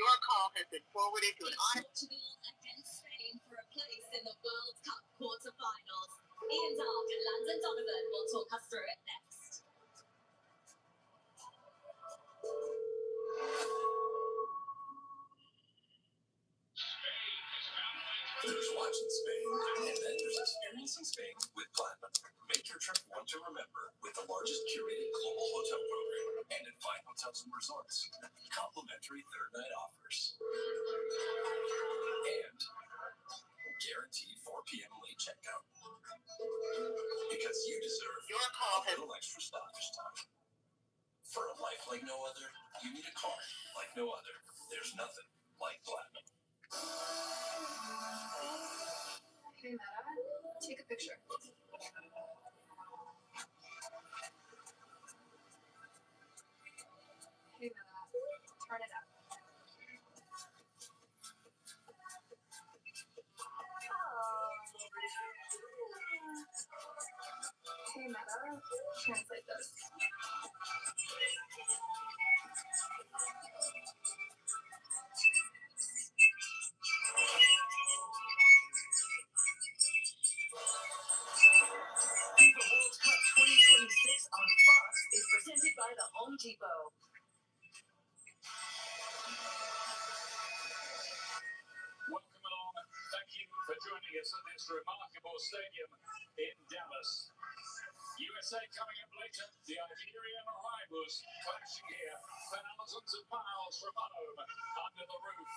Your call has been forwarded to an Portugal against Spain for a place in the World Cup quarterfinals. Ian Dark and Landon Donovan will talk us through it next. There's watching Spain, and then there's experiencing Spain with Platinum. Make your trip one to remember with the largest curated global hotel program and in 5 hotels and resorts. Complimentary third night offers. And guaranteed 4 p.m. late checkout. Because you deserve Your call a little extra stoppage time. For a life like no other, you need a card like no other. There's nothing like Platinum. Hey, Meta, take a picture. Hey, Meta, turn it up. Hey, Meta, translate this. FIFA World Cup 2026 on Fox is presented by the Home Depot. Welcome along. Thank you for joining us at this remarkable stadium in Dallas. USA coming up later. The Iberian rivals clashing here. Thousands of miles from home, under the roof,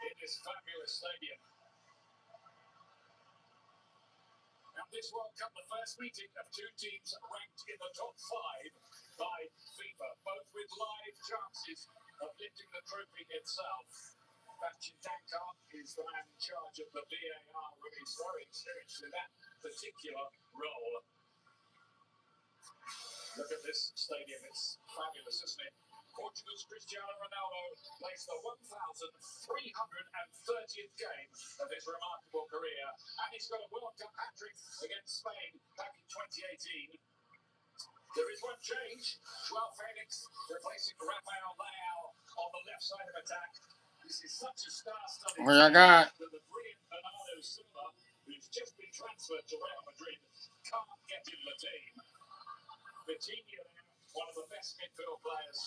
in this fabulous stadium. Now, this World Cup, the first meeting of two teams ranked in the top 5 by FIFA, both with live chances of lifting the trophy itself. Bachin Dankar is the man in charge of the VAR, and he's very experienced in that particular role. Look at this stadium, it's fabulous, isn't it? Portugal's Cristiano Ronaldo plays the 1,330th game of his remarkable career, and he's got a World Cup hat-trick against Spain back in 2018. There is one change. Joao Felix replacing Rafael Leao on the left side of attack. This is such a star-studded What I got? that the brilliant Bernardo Silva, who's just been transferred to Real Madrid, can't get in the team. Vitinha, one of the best midfield players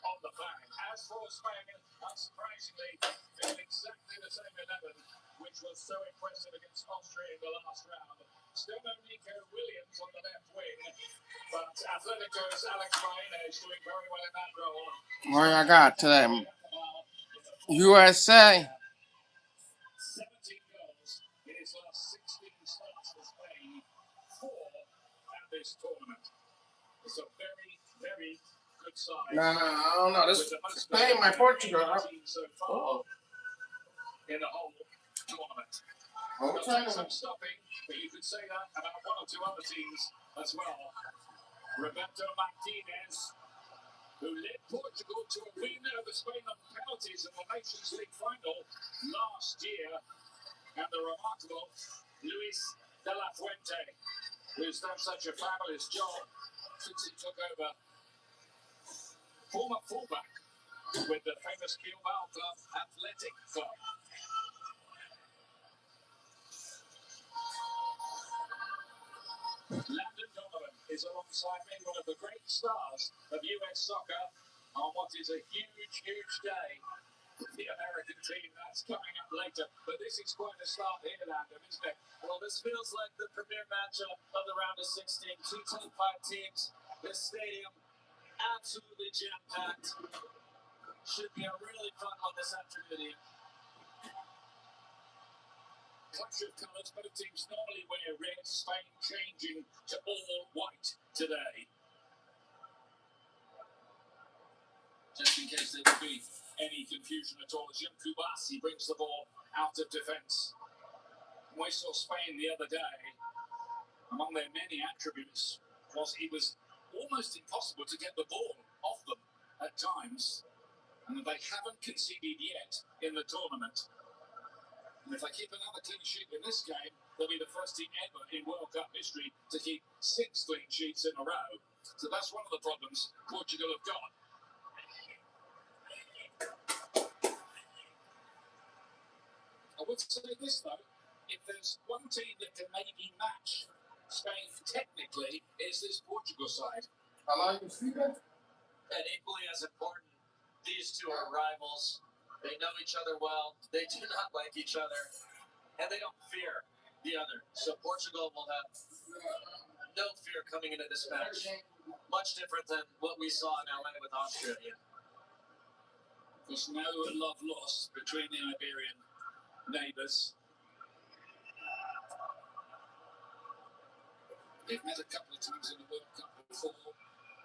on the planet. As for Spain, unsurprisingly, in exactly the same 11, which was so impressive against Austria in the last round. Still no Nico Williams on the left wing, but Atletico's Alex Baena is doing very well in that role. What I got today? USA. 17 goals in his last 16 starts for Spain, 4 at this tournament. It's a very, very good side. No, I don't know. This Spain, my Portugal. So far in the whole tournament. Some stopping, but you could say that about 1 or 2 other teams as well. Roberto Martinez, who led Portugal to a win over Spain on penalties in the Nations League final last year, and the remarkable Luis de la Fuente, who's done such a fabulous job since he took over. Former fullback with the famous Bilbao club, Athletic Club. Landon Donovan is alongside me, one of the great stars of US soccer, on what is a huge, huge day The American team, that's coming up later. But this is quite a start here, Landon, isn't it? Well, this feels like the premier matchup of the round of 16. Two top 5 teams. This stadium absolutely jam-packed. Should be a really fun one this afternoon. Clash of colours, both teams normally wear red. Spain changing to all white today. Just in case there could be any confusion at all, as Jim Kubasi brings the ball out of defence. We saw Spain the other day. Among their many attributes was it was almost impossible to get the ball off them at times, and they haven't conceded yet in the tournament. And if they keep another clean sheet in this game, they'll be the first team ever in World Cup history to keep 6 clean sheets in a row. So that's one of the problems Portugal have got. I would say this though, if there's one team that can maybe match Spain technically, it's this Portugal side. I like to see that. And equally as important, these two are rivals. They know each other well. They do not like each other. And they don't fear the other. So Portugal will have no fear coming into this match. Much different than what we saw in LA with Australia. There's no love lost between the Iberian neighbours. They've met a couple of times in the World Cup before.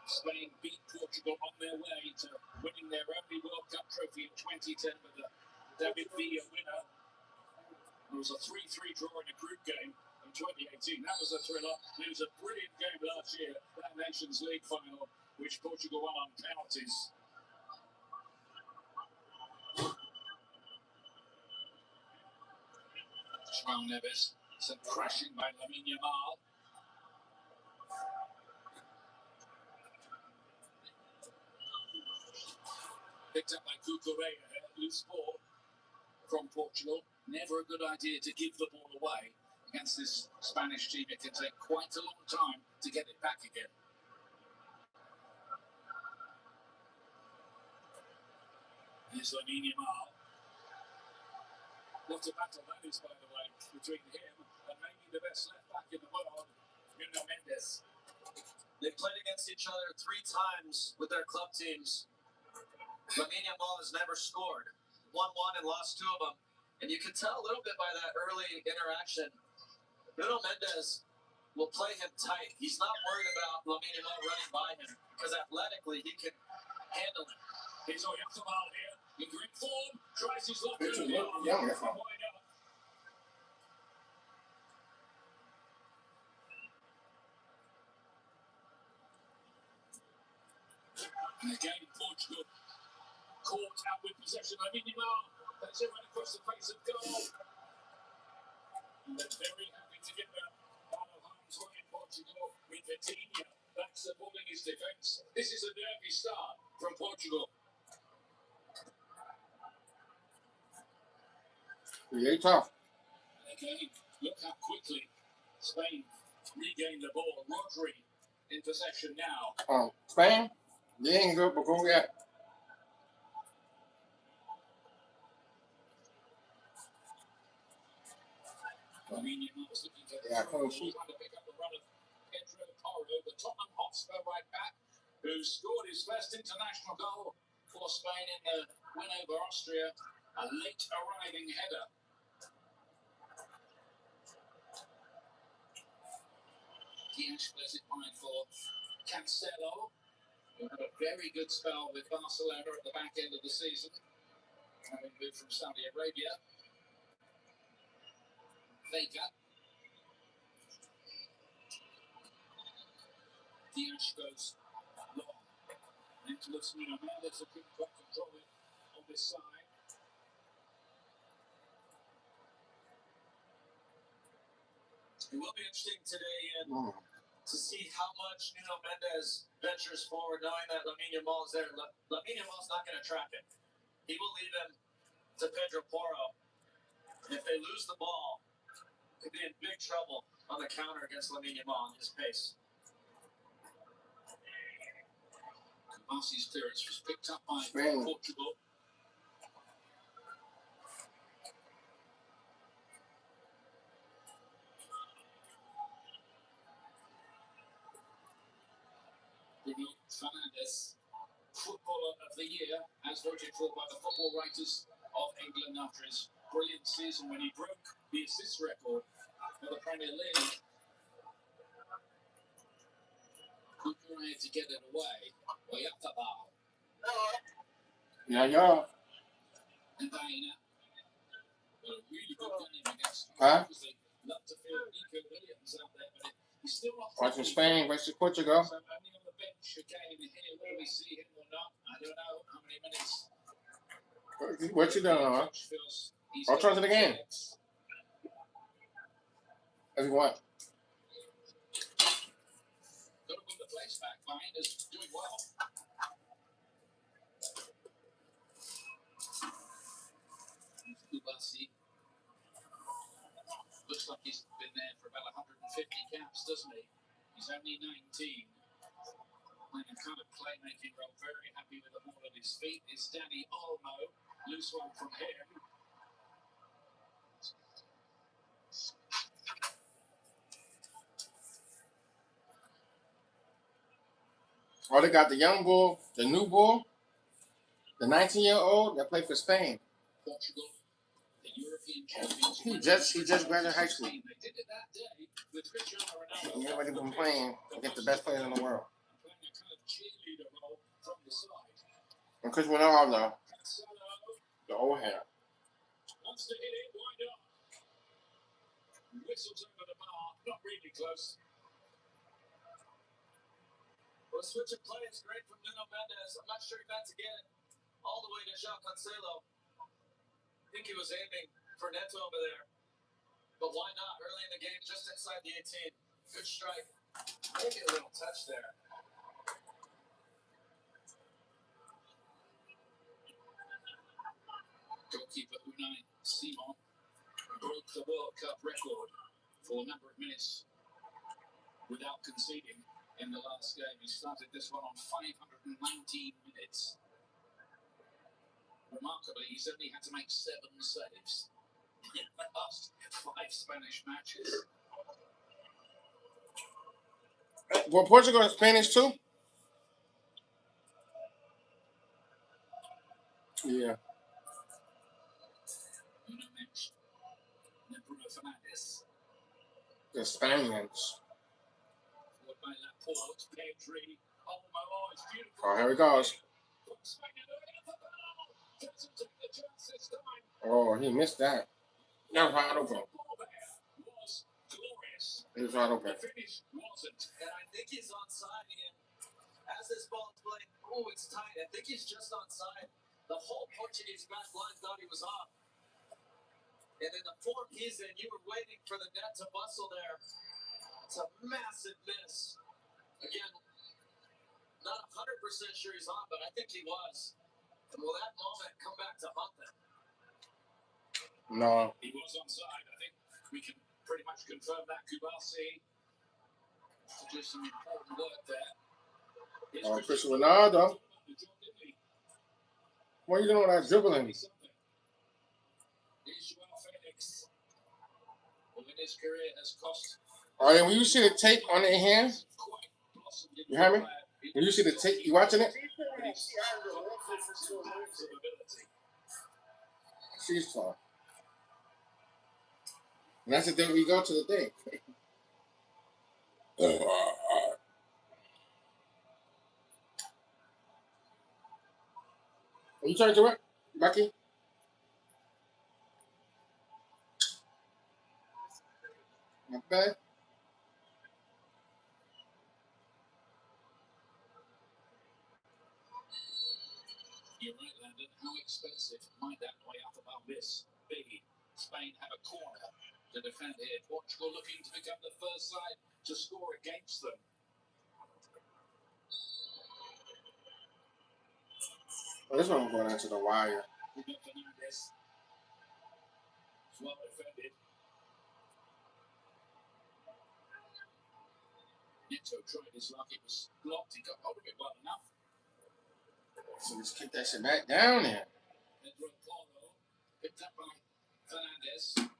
Spain beat Portugal on their way to winning their only World Cup trophy in 2010 with the David Villa winner. There was a 3-3 draw in a group game in 2018. That was a thriller. It was a brilliant game last year, that Nations League final, which Portugal won on penalties. João Neves sent crashing by Lamine Yamal. Picked up by Cucurella, loose ball from Portugal. Never a good idea to give the ball away against this Spanish team. It can take quite a long time to get it back again. Here's Lamine Yamal. What a battle that is, by the way, between him and maybe the best left back in the world, Nuno Mendes. They've played against each other 3 times with their club teams. Lamine Yamal has never scored. 1-1 and lost 2 of them. And you can tell a little bit by that early interaction. Nuno Mendes will play him tight. He's not worried about Lamine Yamal running by him because athletically he can handle it. Here's Oyarzabal here. In great form. Tries his luck. It's a look young. Wide up. And again, Portugal caught out with possession. Lamine Yamal. That's it right across the face of goal. And they're very happy to get that out of harm's way in Portugal with Vitinha back supporting his defence. This is a nervy start from Portugal. Yeah, tough. And again, look how quickly Spain regained the ball. Rodri in possession now. Spain, they ain't good before yet. Lamine Yamal was looking to Yeah, close sheet. trying to pick up the run of Pedro Porro, the Tottenham Hotspur right back, who scored his first international goal for Spain in the win over Austria. A late arriving header. Diaz plays it wide for Cancelo, who had a very good spell with Barcelona at the back end of the season, having moved from Saudi Arabia. Vega. Diaz goes long. Nicholas Nuno Mendes looking to control it on this side. It will be interesting today to see how much Nuno Mendes ventures forward, knowing that Lamine Yamal is there. Lamine Yamal's not going to track it. He will leave him to Pedro Porro. If they lose the ball, could be in big trouble on the counter against Lamine Yamal and his pace. Kubasi's clearance was picked up by Spain. Portugal. Bruno Fernandes, Footballer of the Year, as voted for by the football writers of England after his brilliant season when he broke the assist record for the Premier League. Kukurea to get it away. Oyarzabal. Yeah. And Baena. A really good game against. Huh? Love to feel Nico Williams out there, but he's still not. Watching Spain versus Portugal. So only on the bench again here. Will we see him or not? I don't know how many minutes. What you doing, huh? I'll try to the game. If you want. Got to win the place back. Baena's doing well. Kubasi. Looks like he's been there for about 150 caps, doesn't he? He's only 19. Playing a kind of playmaking role. Very happy with the ball at his feet. It's Danny Olmo. Loose one from him. Oh, they got the young bull, the new bull, the 19-year-old that played for Spain. Portugal, the European champions. He just graduated high school. They did it that day with Cristiano Ronaldo. And everybody been playing against the best players in the world. Playing a kind of cheerleader role from the side. And Chris Ronaldo, Cancelo the old hair. wants to hit it. Why not? Whistles over the bar. Not really close. Well, a switch of play is great from Nuno Mendes. I'm not sure he meant to get it all the way to João Cancelo. I think he was aiming for Neto over there. But why not? Early in the game, just inside the 18. Good strike. Maybe a little touch there. Goalkeeper Unai Simon broke the World Cup record for a number of minutes without conceding in the last game. He started this one on 519 minutes. Remarkably, he's only had to make 7 saves in the last 5 Spanish matches. Well, Portugal is Spanish too? Yeah. Nuno Mendes, then Bruno Fernandes. The Spaniards. Followed by Laporte, Pedri, Olmo. Oh, it's beautiful. Oh, here he goes. Oh, he missed that. That was wide open. Was glorious. He was wide open. The finish wasn't. And I think he's onside again. As this ball is played, oh, it's tight. I think he's just onside. The whole Portuguese back line thought he was off. And in the form he's in, you were waiting for the net to bustle there. It's a massive miss. Again, not 100% sure he's on, but I think he was. And will that moment come back to haunt them? No. He was onside. I think we can pretty much confirm that. Kubasi to do some important work there. Here's Oh, Chris Cristiano Ronaldo. Ronaldo. What are you doing with that dribbling? Here's João Felix. Well, in his career has cost. Oh, yeah, when you see the tape on their hands, you hear me? When you see the tape, you watching it? She's fine. And that's the thing, we go to the thing. Are you trying to do it, Becky? Not bad. You're right, Landon. How expensive might that Oyarzabal miss be? Spain have a corner to defend here. Portugal looking to become the first side to score against them. Oh, this one going into the wire. Bruno Fernandes. It's well defended. Neto tried his luck. It was blocked. He got hold of it well enough. So just kick that shit back down there. Pedro Porro picked up by Fernandes.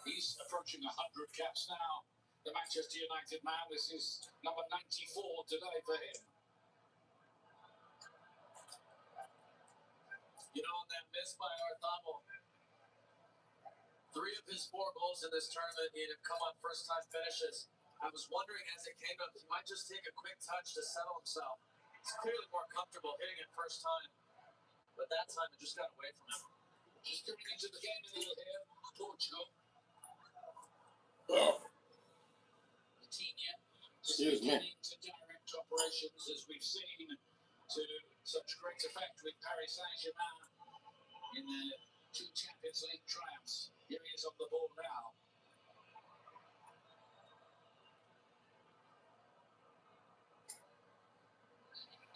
He's approaching 100 caps now the Manchester United man. This is number 94 today for him. You know, on that miss by Arthamo, 3 of his 4 goals in this tournament have come on first-time finishes. I was wondering as it came up, he might just take a quick touch to settle himself. He's clearly more comfortable hitting it first time, but that time it just got away from him. Just coming into the game a little here, Portugal. Coutinho getting to direct operations, as we've seen, to such great effect with Paris Saint-Germain in the 2 Champions League triumphs. Here he is on the ball now.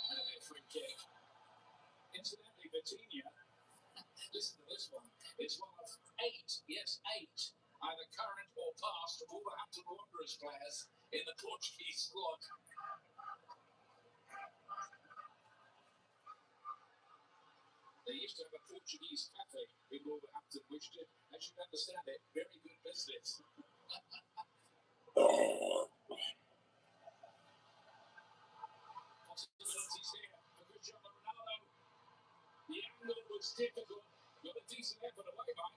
And a free kick. Incidentally, Coutinho, listen to this one. It's one of 8, yes, 8, either current or past Wolverhampton Wanderers players in the Portuguese squad. They used to have a Portuguese cafe in Wolverhampton, which did, as you understand it, very good business. Possibilities here for Cristiano Ronaldo. The angle was difficult, but a decent effort away by.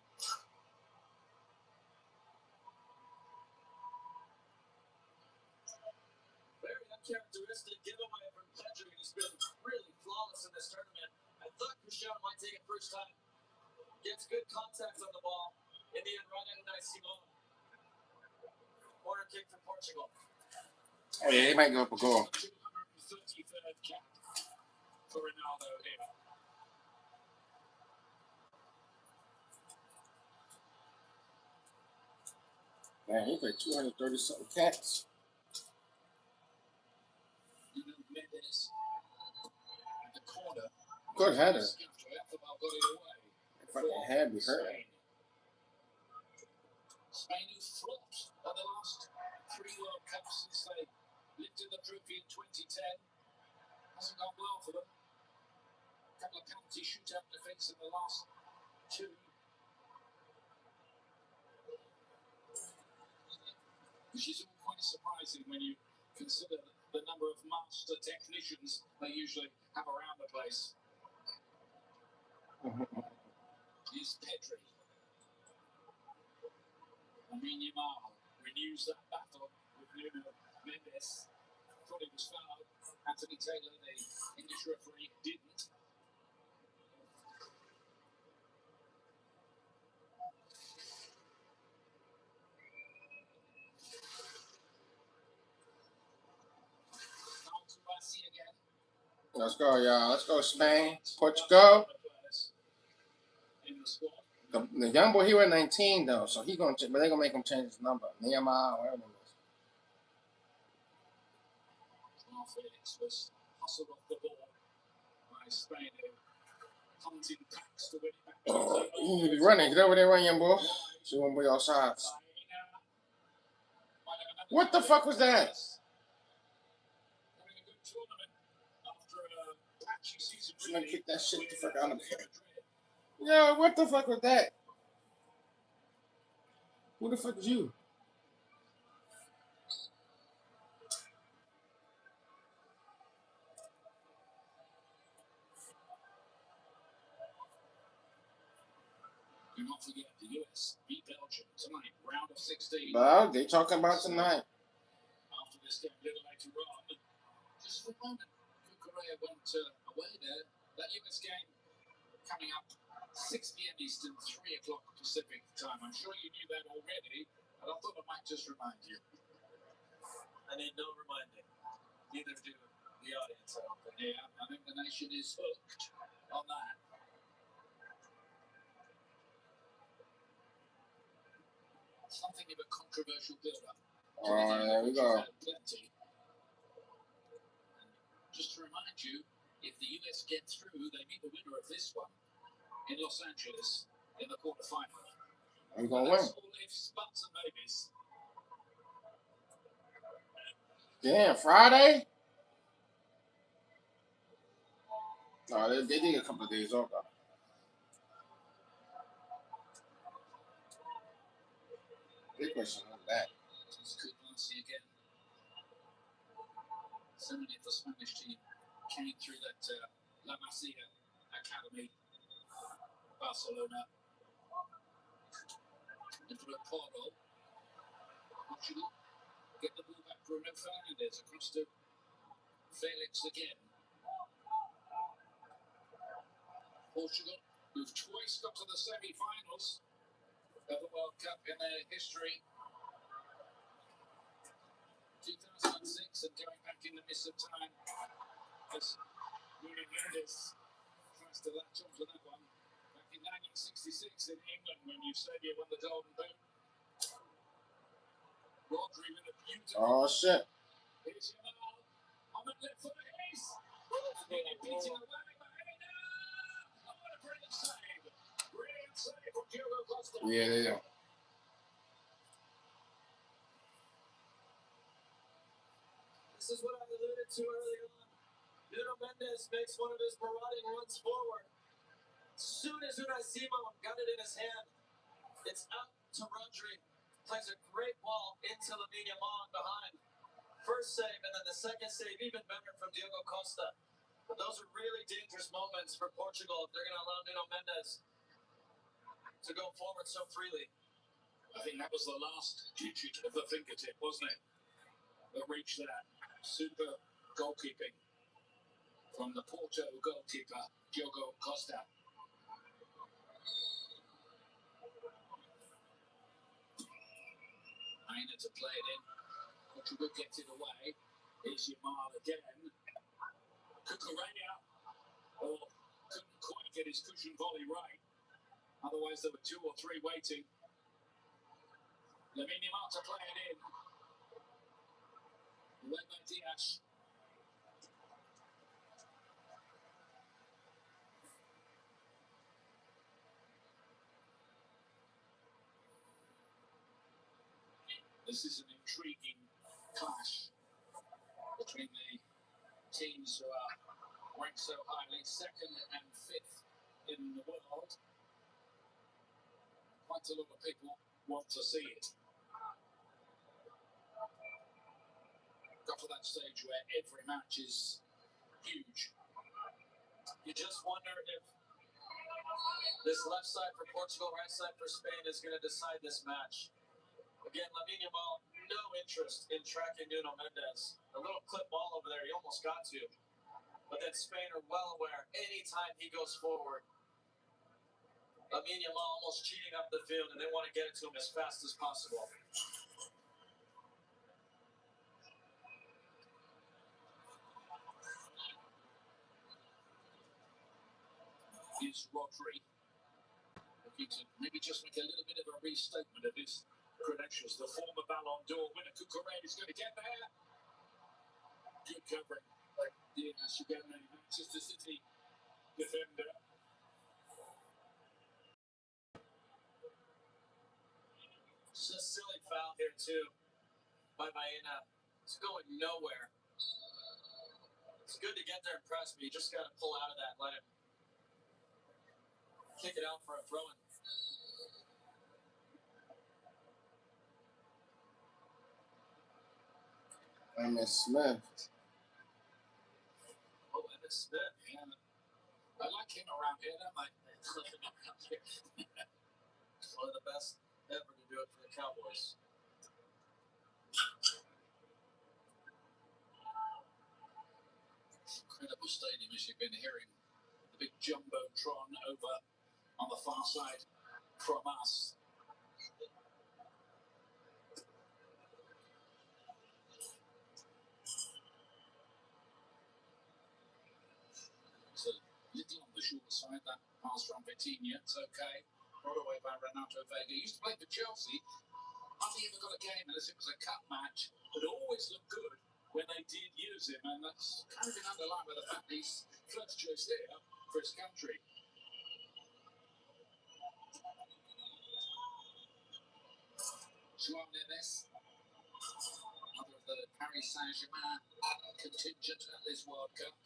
Very uncharacteristic giveaway from Pedri. He's been really flawless in this tournament. I thought Cristiano might take it first time. Gets good contact on the ball. In the end, right in nice Simone. Corner kick for Portugal. Oh yeah, he might go up a goal. 233rd cap for Ronaldo here. Man, he played 230 something cats. Mendes at the corner. Good header. Got it away. Fucking head be hurting. Spain who flopped at the last 3 World Cups since they lifted the trophy in 2010. Hasn't gone well for them. A couple of penalty shootout defeats in the last 2. Which is all quite surprising when you consider the number of master technicians they usually have around the place. Is Pedri. Yamal renews that battle with Nuno Mendes. Thought it was foul. Anthony Taylor, the English referee, didn't. Again. Let's go, y'all. Let's go, Spain. Portugal. The young boy, he was 19 though, so he gonna. But they gonna make him change his number. Nehemiah, whatever it is. Felix was hustled off the ball by Spain, hunting packs to win it back. He be running. Get over there, run, young boy. So he won't be all sides. What the fuck was that? I'm gonna kick that shit the fuck out of there. Yo, what the fuck was that? Who the fuck is you? Do not forget the US beat Belgium tonight, round of 16. Well, they talking about tonight. After this game, a little later on, just for a moment, Korea went away there. That US game coming up 6 p.m. Eastern, 3 o'clock Pacific time. I'm sure you knew that already, but I thought I might just remind you. I need no reminding. Neither do the audience, I don't think. Yeah, I think the nation is hooked on that. Something of a controversial build-up. There we go. Just to remind you, if the US get through, they meet the winner of this one in Los Angeles in the quarterfinal. I'm gonna win. All ifs, buts, and maybes. Damn, Friday? No, they did a couple of days off though. Big question on that. fancy again. So many of the Spanish team came through that La Masia Academy, Barcelona. Into a Porto. Portugal get the ball back. Bruno Fernandes across to Felix again. Portugal, who've twice got to the semi-finals of the World Cup in their history. 2006 and going back in the midst of time as Bruno Fernandes tries to latch onto that one. Back in 1966 in England when you said you won the Golden Boot. Rodri with a beautiful. Oh shit. Here's Yamal on the left foot. Ace. Beating away by Aina. Oh, what a brilliant save. Brilliant save from Diogo Costa. Yeah. This is what I alluded to early on. Nuno Mendes makes one of his marauding runs forward. As soon as Unai Simon got it in his hand, it's out to Rodri. Plays a great ball into Lamine Yamal behind. First save, and then the second save, even better from Diogo Costa. But those are really dangerous moments for Portugal if they're going to allow Nuno Mendes to go forward so freely. I think that was the last digit of the fingertip, wasn't it? That reached that. Super goalkeeping from the Porto goalkeeper, Diogo Costa. Aina to play it in. Portugal gets it away. Here's Yamal again. Cucurella. Oh, couldn't quite get his cushion volley right. Otherwise, there were two or three waiting. Lamine Yamal to play it in. Led by Diaz. This is an intriguing clash between the teams who are ranked so highly, second and fifth in the world. Quite a lot of people want to see it. Got to that stage where every match is huge. You just wonder if this left side for Portugal, right side for Spain is going to decide this match. Again, Lamine Yamal, no interest in tracking Nuno Mendes. A little clip ball over there, he almost got to. But then Spain are well aware, anytime he goes forward, Lamine Yamal almost cheating up the field, and they want to get it to him as fast as possible. Here's Rodri, looking to maybe just make a little bit of a restatement of his credentials. The former Ballon d'Or winner, Cucurella, is going to get there. Good covering. Diaz again, the Manchester City defender. Just a silly foul here, too, by Baena. It's going nowhere. It's good to get there and press, but you just got to pull out of that and let him kick it out for a throw-in. Emmitt Smith. Oh, Emmitt Smith, yeah. I like him around here, don't I? One of the best ever to do it for the Cowboys. Incredible stadium, as you've been hearing. The big jumbotron over on the far side from us. It's a little on the short side, that pass from Vitinha. It's okay. Brought away by Renato Vega. He used to play for Chelsea. Hardly ever got a game unless it was a cup match, but always looked good when they did use him, and that's kind of been underlined by the fact that he's first choice here for his country. Joao Neves, another of the Paris Saint-Germain contingent at this World Cup.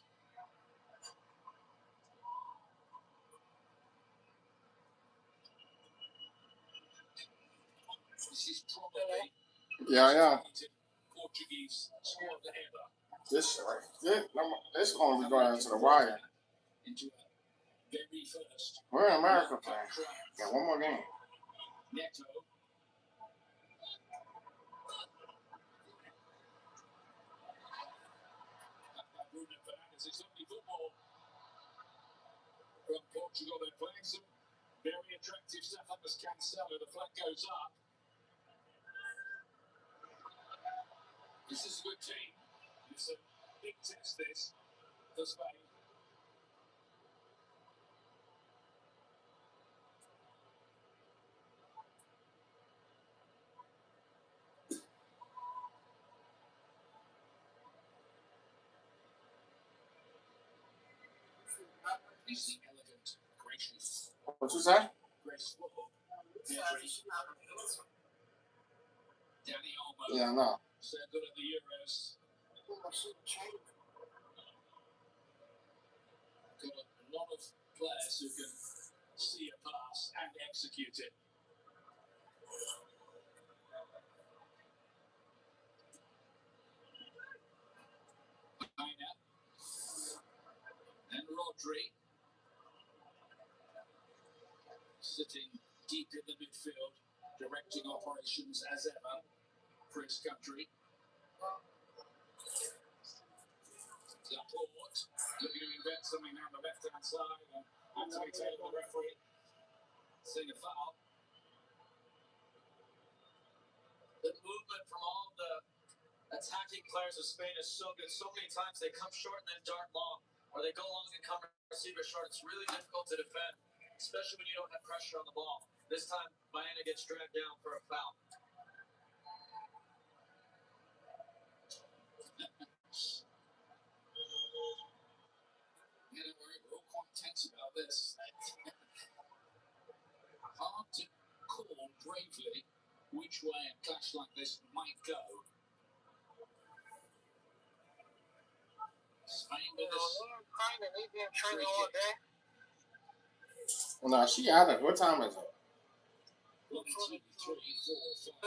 This is probably Yeah. Portuguese squad ever. This going to be going into the wire. Into a very first. We're in America playing. Got one more game. Neto. Bruno Fernandes. It's only football from Portugal. They're playing some very attractive stuff up as Cancelo. The flag goes up. This is a good team. It's a big test, this, for Spain. Easy, elegant, gracious. What you say? Graceful. Danny Olmo. Yeah, no. So good at the Euros. Got a lot of players who can see a pass and execute it. Aina. And Rodri. Sitting deep in the midfield, directing operations as ever for his country. Laporte looking to invent something down the left-hand side, and Anthony Taylor, the referee, seeing a foul. The movement from all the attacking players of Spain is so good. So many times they come short and then dart long, or they go long and come receiver short. It's really difficult to defend, especially when you don't have pressure on the ball. This time, Baena gets dragged down for a foul. We're all quite tense about this. Hard to call bravely which way a clash like this might go. Spain with this. No, she out of. What time is it?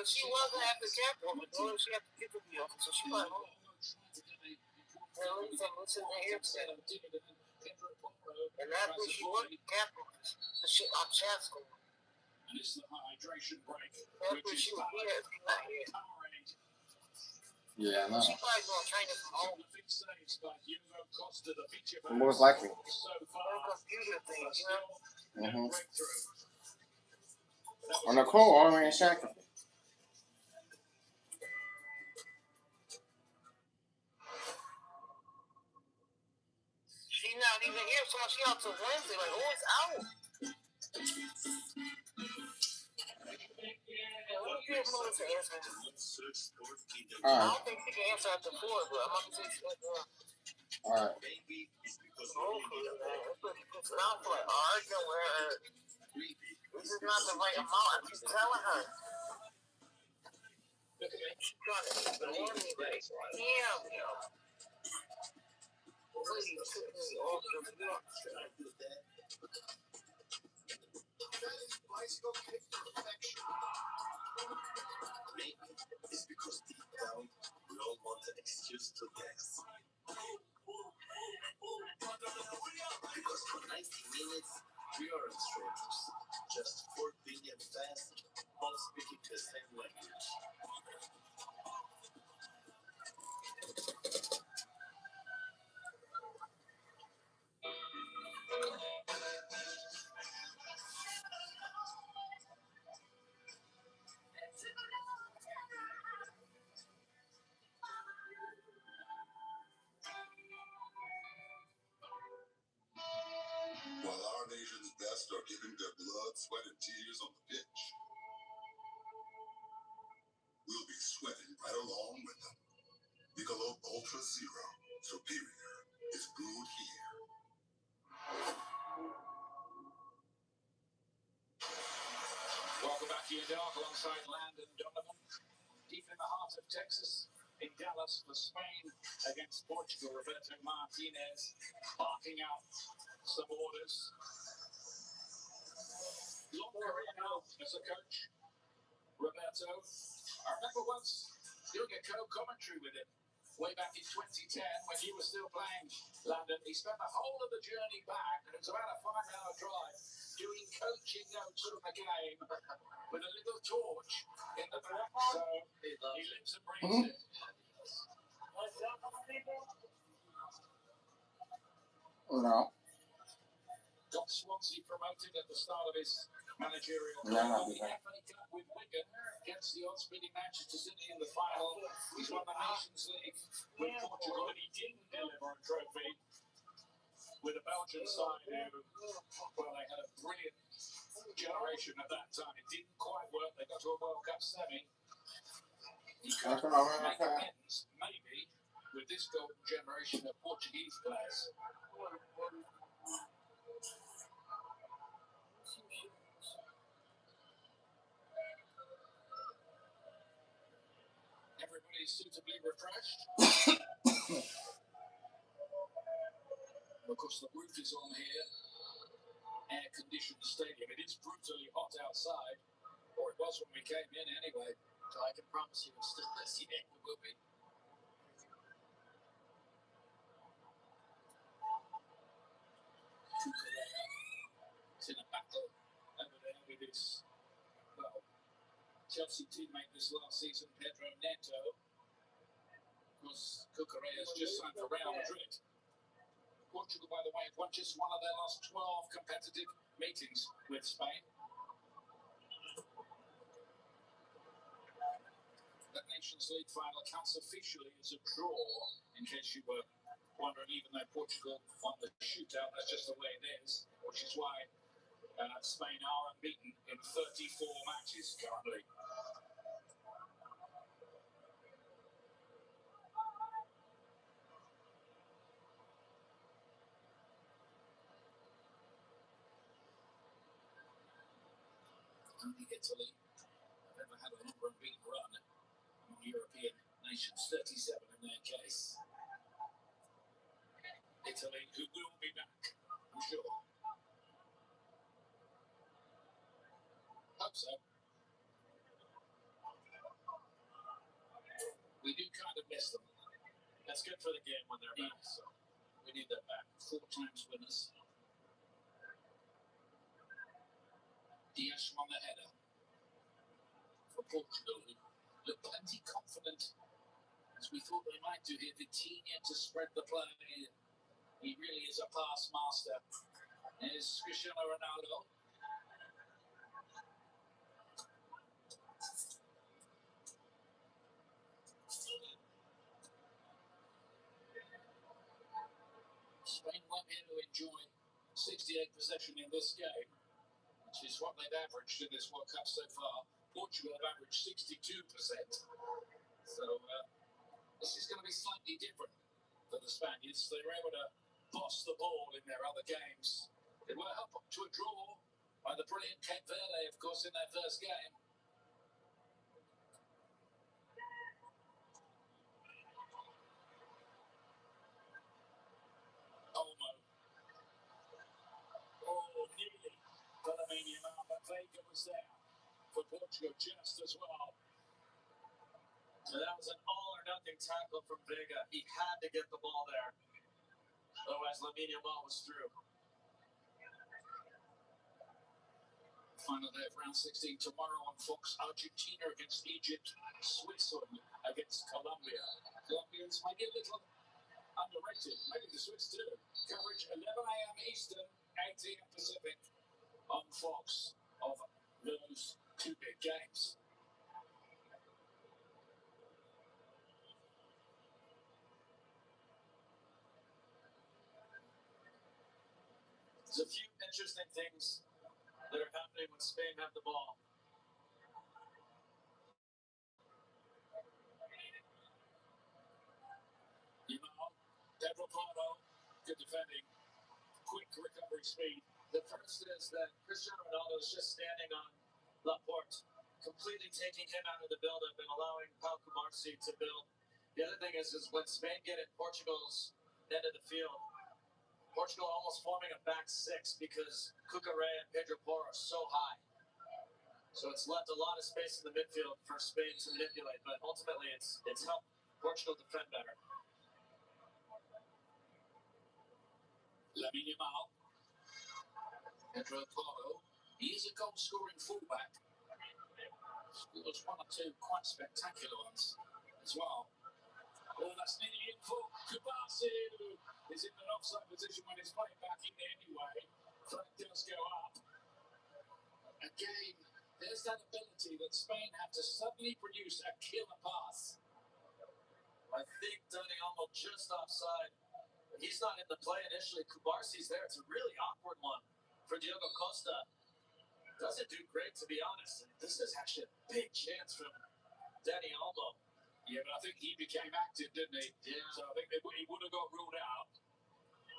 She wasn't at the capital, but she had to get to the office, so she went home. And that's where she worked at capital. The shit on Chancellor. And it's the hydration break. That's where she was here. Not here. Yeah, no. She probably going to train it from home. Most likely. Computer things, you know? On the call, Army and Shackleton. She's not even here, so she out till Wednesday. Like, oh, it's out. Let me see if Melissa answers. I don't think she can answer after 4, but I'm going to see if she can. Alright. Hopefully, man. It sounds like arguing with her. This is not the right amount. I'm just telling her. She's trying to ignore me, like, damn, yo. Please took me off the block. Maybe it's because deep down we all want an excuse to dance. Because for 90 minutes we aren't strangers, just 4 billion fans, all speaking the same language. While our nation's best are giving their blood, sweat, and tears on the pitch, we'll be sweating right along with them. Michelob Ultra Zero, superior, is brewed here. Welcome back to your dark alongside Landon Donovan. Deep in the heart of Texas, in Dallas for Spain against Portugal. Roberto Martinez barking out some orders. Long career now as a coach. Roberto, I remember once doing a co-commentary with him way back in 2010 when he was still playing London. He spent the whole of the journey back, and it was about a 5-hour drive, doing coaching notes from the game with a little torch in the back. So he lives and breathes it. No. Got Swansea promoted at the start of his managerial No, career. no, The FA Cup with Wigan against the odds-beating Manchester City in the final. He's won the Nations League with Portugal, and he didn't deliver a trophy with a Belgian side who, well, they had a brilliant generation at that time. It didn't quite work. They got to a World Cup semi. He could make amends, maybe, with this golden generation of Portuguese players. Everybody's suitably refreshed. Of course, the roof is on here. Air-conditioned stadium. It is brutally hot outside, or it was when we came in anyway. So I can promise you it's still this year. It will be. It's in a battle over there with his, well, Chelsea teammate this last season, Pedro Neto. Of course, Cucurella's just signed for Real Madrid. Portugal, by the way, have won just one of their last 12 competitive meetings with Spain. The Nations League final counts officially as a draw, in case you were wondering, even though Portugal won the shootout, that's just the way it is, which is why Spain are unbeaten in 34 matches currently. Only Italy have ever had a longer unbeaten run among European nations, 37 in their case. Italy, who will be back, I'm sure. Hope so. We do kind of miss them. That's good for the game when they're back, so we need them back. 4 times winners. Diaz on the header for Portugal, who looked plenty confident, as we thought they might do here. Vitinha to spread the play. He really is a pass master. There's Cristiano Ronaldo. Spain won't be able to enjoy 68 possession in this game, which is what they've averaged in this World Cup so far. Portugal have averaged 62%. So this is going to be slightly different for the Spaniards. They were able to boss the ball in their other games. They were up to a draw by the brilliant Cape Verde, of course, in their first game. Olmo. Oh, nearly. Bellamania, but Vega was there for Portugal just as well. So that was an all-or-nothing tackle from Vega. He had to get the ball there. Otherwise, Lamine Yamal was through. Final day of round 16 tomorrow on Fox. Argentina against Egypt. Switzerland against Colombia. Colombians might be a little underrated. Maybe the Swiss too. Coverage 11 a.m. Eastern, 8 a.m. Pacific on Fox of those 2 big games. There's a few interesting things that are happening when Spain have the ball. Pedro Porro, good defending, quick recovery speed. The first is that Cristiano Ronaldo is just standing on Laporte, completely taking him out of the build-up and allowing Pau Cubarsí to build. The other thing is when Spain get at Portugal's end of the field, Portugal almost forming a back 6 because Cucurella and Pedro Porro are so high. So it's left a lot of space in the midfield for Spain to manipulate, but ultimately it's helped Portugal defend better. Lamine Yamal, Pedro Porro, he is a goal-scoring fullback. Scores one or two quite spectacular ones as well. Oh, that's nearly in for Kubasi, who is in an offside position when he's playing back in anyway. Flag does go up. Again, there's that ability that Spain have to suddenly produce a killer pass. I think Dani Olmo just offside. He's not in the play initially. Kubarsi's there. It's a really awkward one for Diogo Costa. Doesn't do great, to be honest. And this is actually a big chance from Dani Olmo. Yeah, but I think he became active, didn't he? Yeah. So I think he would have got ruled out.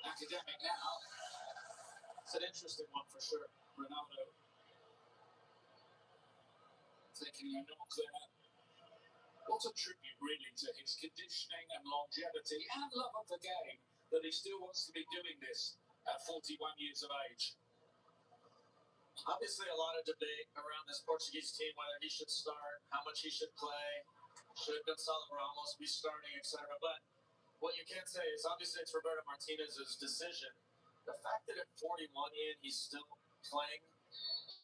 Academic now. It's an interesting one for sure. Ronaldo taking a knock there. What a tribute, really, to his conditioning and longevity and love of the game that he still wants to be doing this at 41 years of age. Obviously, a lot of debate around this Portuguese team, whether he should start, how much he should play, should Gonçalo Ramos be starting, etc. But what you can say is obviously it's Roberto Martinez's decision. The fact that at 41 he's still playing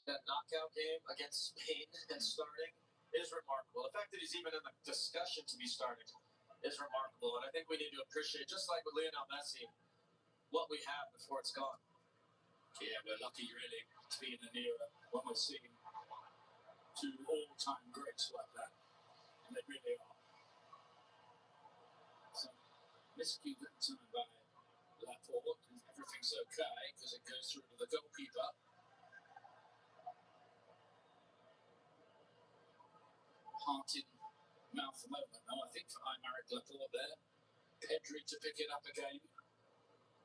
that knockout game against Spain and starting is remarkable. The fact that he's even in the discussion to be starting is remarkable. And I think we need to appreciate, just like with Lionel Messi, what we have before it's gone. Yeah, we're lucky, really, to be in an era when we're seeing two all-time greats like that. And they really are. So, miscue that time by Laporte, and everything's okay because it goes through to the goalkeeper. Heart in mouth moment, though, I think, for Aymeric Laporte there. Pedri to pick it up again.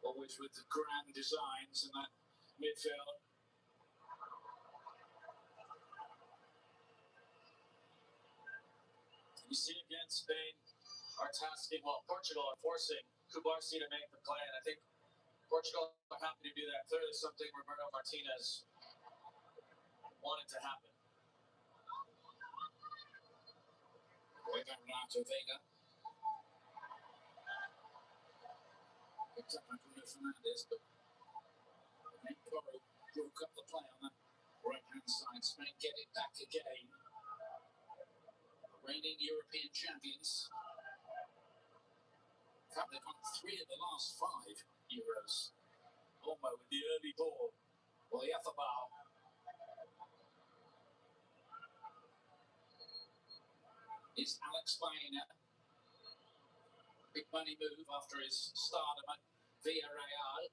Always with the grand designs in that midfield. You see again, Spain are tasking, well, Portugal are forcing Kubarsi to make the play, and I think Portugal are happy to do that. Clearly something Roberto Martinez wanted to happen. Renato Vega. Picked up by Bruno Fernandes, but then Porro broke up the play on that right-hand side. Spain get it back again. Reigning European champions. In fact, they've won 3 of the last 5 Euros. Olmo with the early ball. Well, the Athabal. Is Alex Baena. Big money move after his stardom at Villarreal.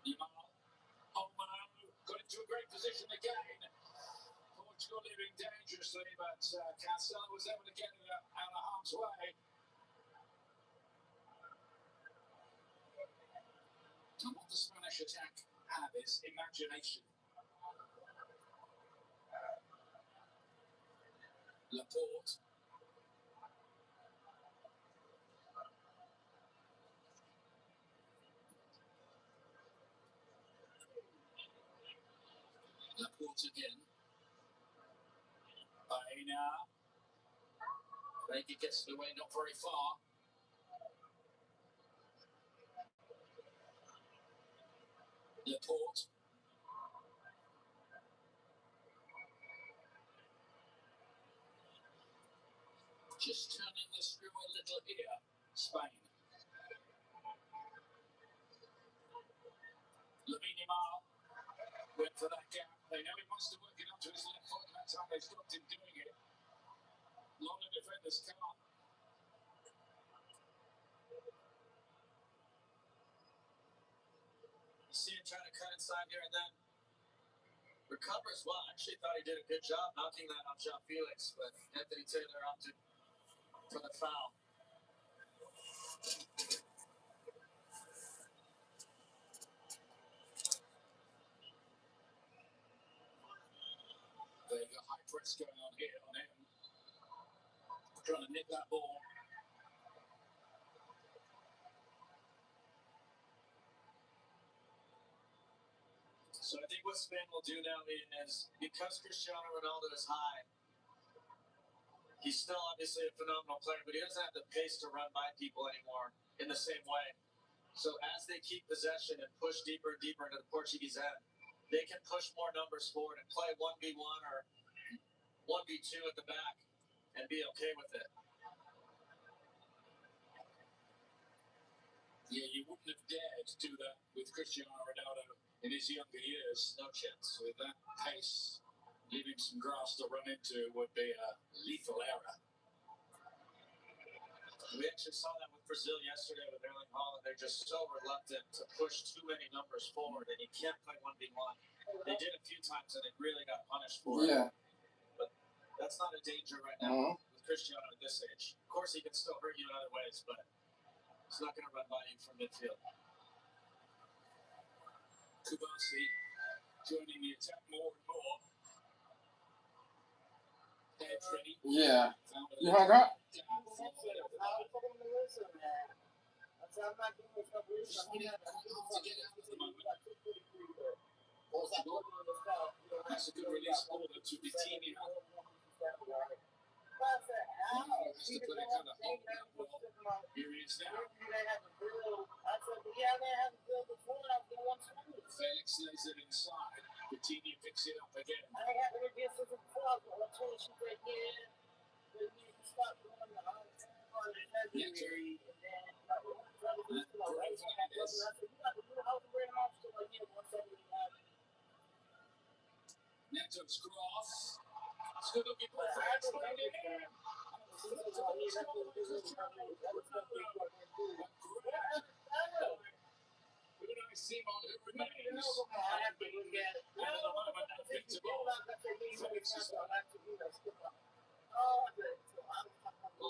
Yamal. Olmo got into a great position again. Portugal leaving dangerously, but Cancelo was able to get it out of harm's way. And what the Spanish attack have is imagination. Laporte. Laporte again. Baena. Vega gets it away, not very far. Laporte. Just turning the screw a little here. Spain. Lamine Yamal went for that gap. They know he wants to work it up to his left foot, and that's how they stopped him doing it. Long defenders can't. You see him trying to cut inside here and then recovers well. I actually thought he did a good job knocking that off João Felix, but Anthony Taylor opted for the foul. Vega high press going on here on him. Trying to nip that ball. So I think what Spain will do now, Ian, is because Cristiano Ronaldo is high, he's still obviously a phenomenal player, but he doesn't have the pace to run by people anymore in the same way. So as they keep possession and push deeper and deeper into the Portuguese end, they can push more numbers forward and play 1v1 or 1v2 at the back and be okay with it. Yeah, you wouldn't have dared to do that with Cristiano Ronaldo in his younger years. No chance. With that pace, leaving some grass to run into would be a lethal error. We actually saw that with Brazil yesterday with Erling Haaland. They're just so reluctant to push too many numbers forward, and you can't play 1v1. They did a few times, and they really got punished for it. Yeah. But that's not a danger right now with Cristiano at this age. Of course, he can still hurt you in other ways, but he's not going to run by you from midfield. Kubasi joining the attack more and more. Head ready. Yeah. You hung up? That's a good release ball to Vitinha. Has to play kind of hold that ball. Here he is now. Felix lays it inside. Vitinha picks it up again. Neto's cross. It's good looking for Felix. Simon, who remains, had been at the moment unbeatable. Felix is Well,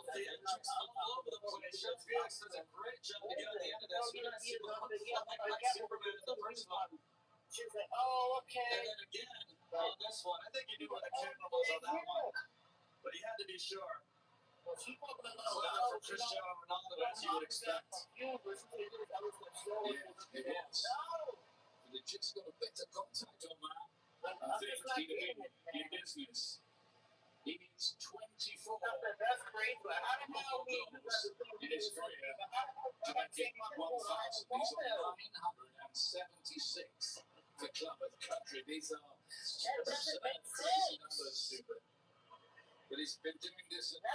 the entrance all over the place. Felix does a great job to get on the end of that. So you're going to see the hook flying like Superman in the first one. She's like, oh, okay. And then again, on this one, I think he knew where the camera was on that one. But he had to be sure. Clever for Cristiano Ronaldo, as you would expect. Yeah, it was. But they just got a better contact on that. I think he'd have been in business. He needs 24 more goals in his career to make it 1,000. He's on 976 for club and country. These are crazy numbers, stupid. But he's been doing this at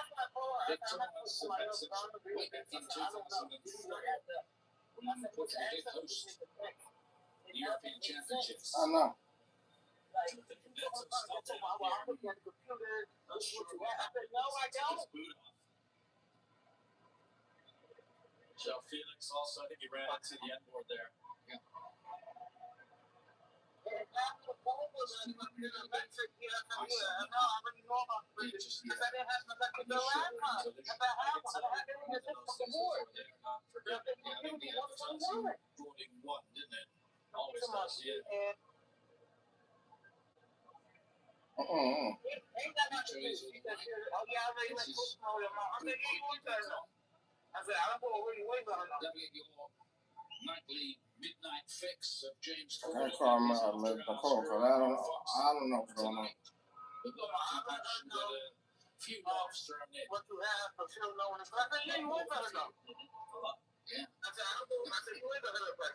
big tournaments and message way back in 2004 when Portugal did host the European Championships. I know. Joe Felix also, I think he ran into the end board there. Yeah. Always does, yeah. Nightly midnight fix of James I gotta call my Nicole, because I don't know what's going on. We've got a few laughs thrown in. What you have for sure no one is. I said, yeah, you ain't better know. Yeah. I said, I don't know. I said, you ain't better know. I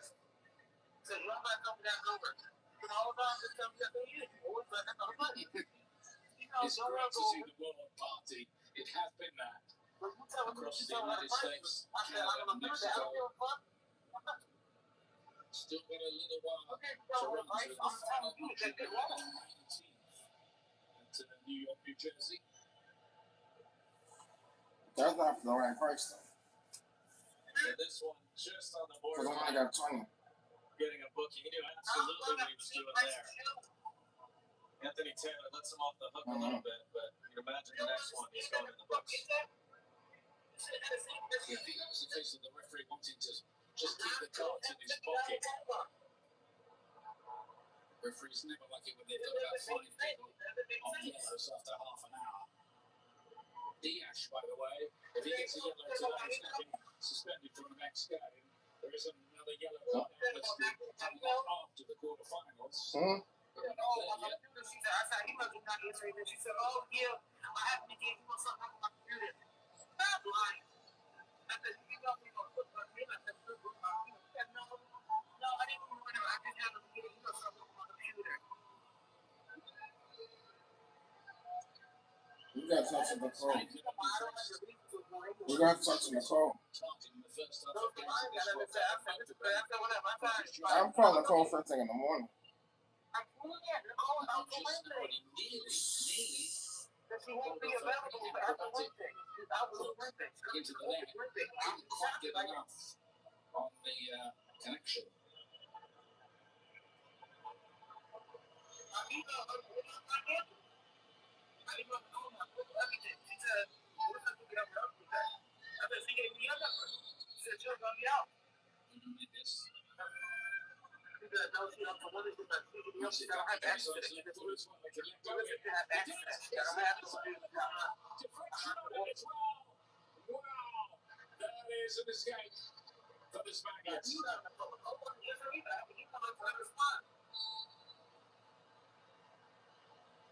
said, you don't back up that number. You know, all the time, just tell me that you always back up the money. It's great to see the world party. It has been that across the United States, Canada, and Mexico. Still got a little while to run to the final match on the 19th at New York, New Jersey. That's not the right price, though. And this one, just on the board. Because I only got 20. Getting a booking. He knew absolutely what he was doing there. Anthony Taylor lets him off the hook a little bit, but you can imagine the next one, he's going in the books. Yeah, I think that was the case of the referee wanting to just keep the cards in his pocket. Referees never like it when they've got about 5 people on yellows after half an hour. Diaz, by the way, if he gets a yellow today, he's going to be suspended from the next game. There is another another yellow card listed coming up after the quarterfinals. Hmm? She said, I said, he must not answer it. She said, oh, yeah, I happened to get you something on my computer. Stop lying. I said, you know, we going to put my name. I said, she said, no, I didn't want to. I just happened to get you something on my computer. We got to talk to Nicole. We got to talk to Nicole. I'm calling Nicole first thing in the morning. She won't be available after Wednesday. She's out with Wednesday. Into the net. Couldn't quite get enough on the connection. Wow, that is an escape for the Spaniards.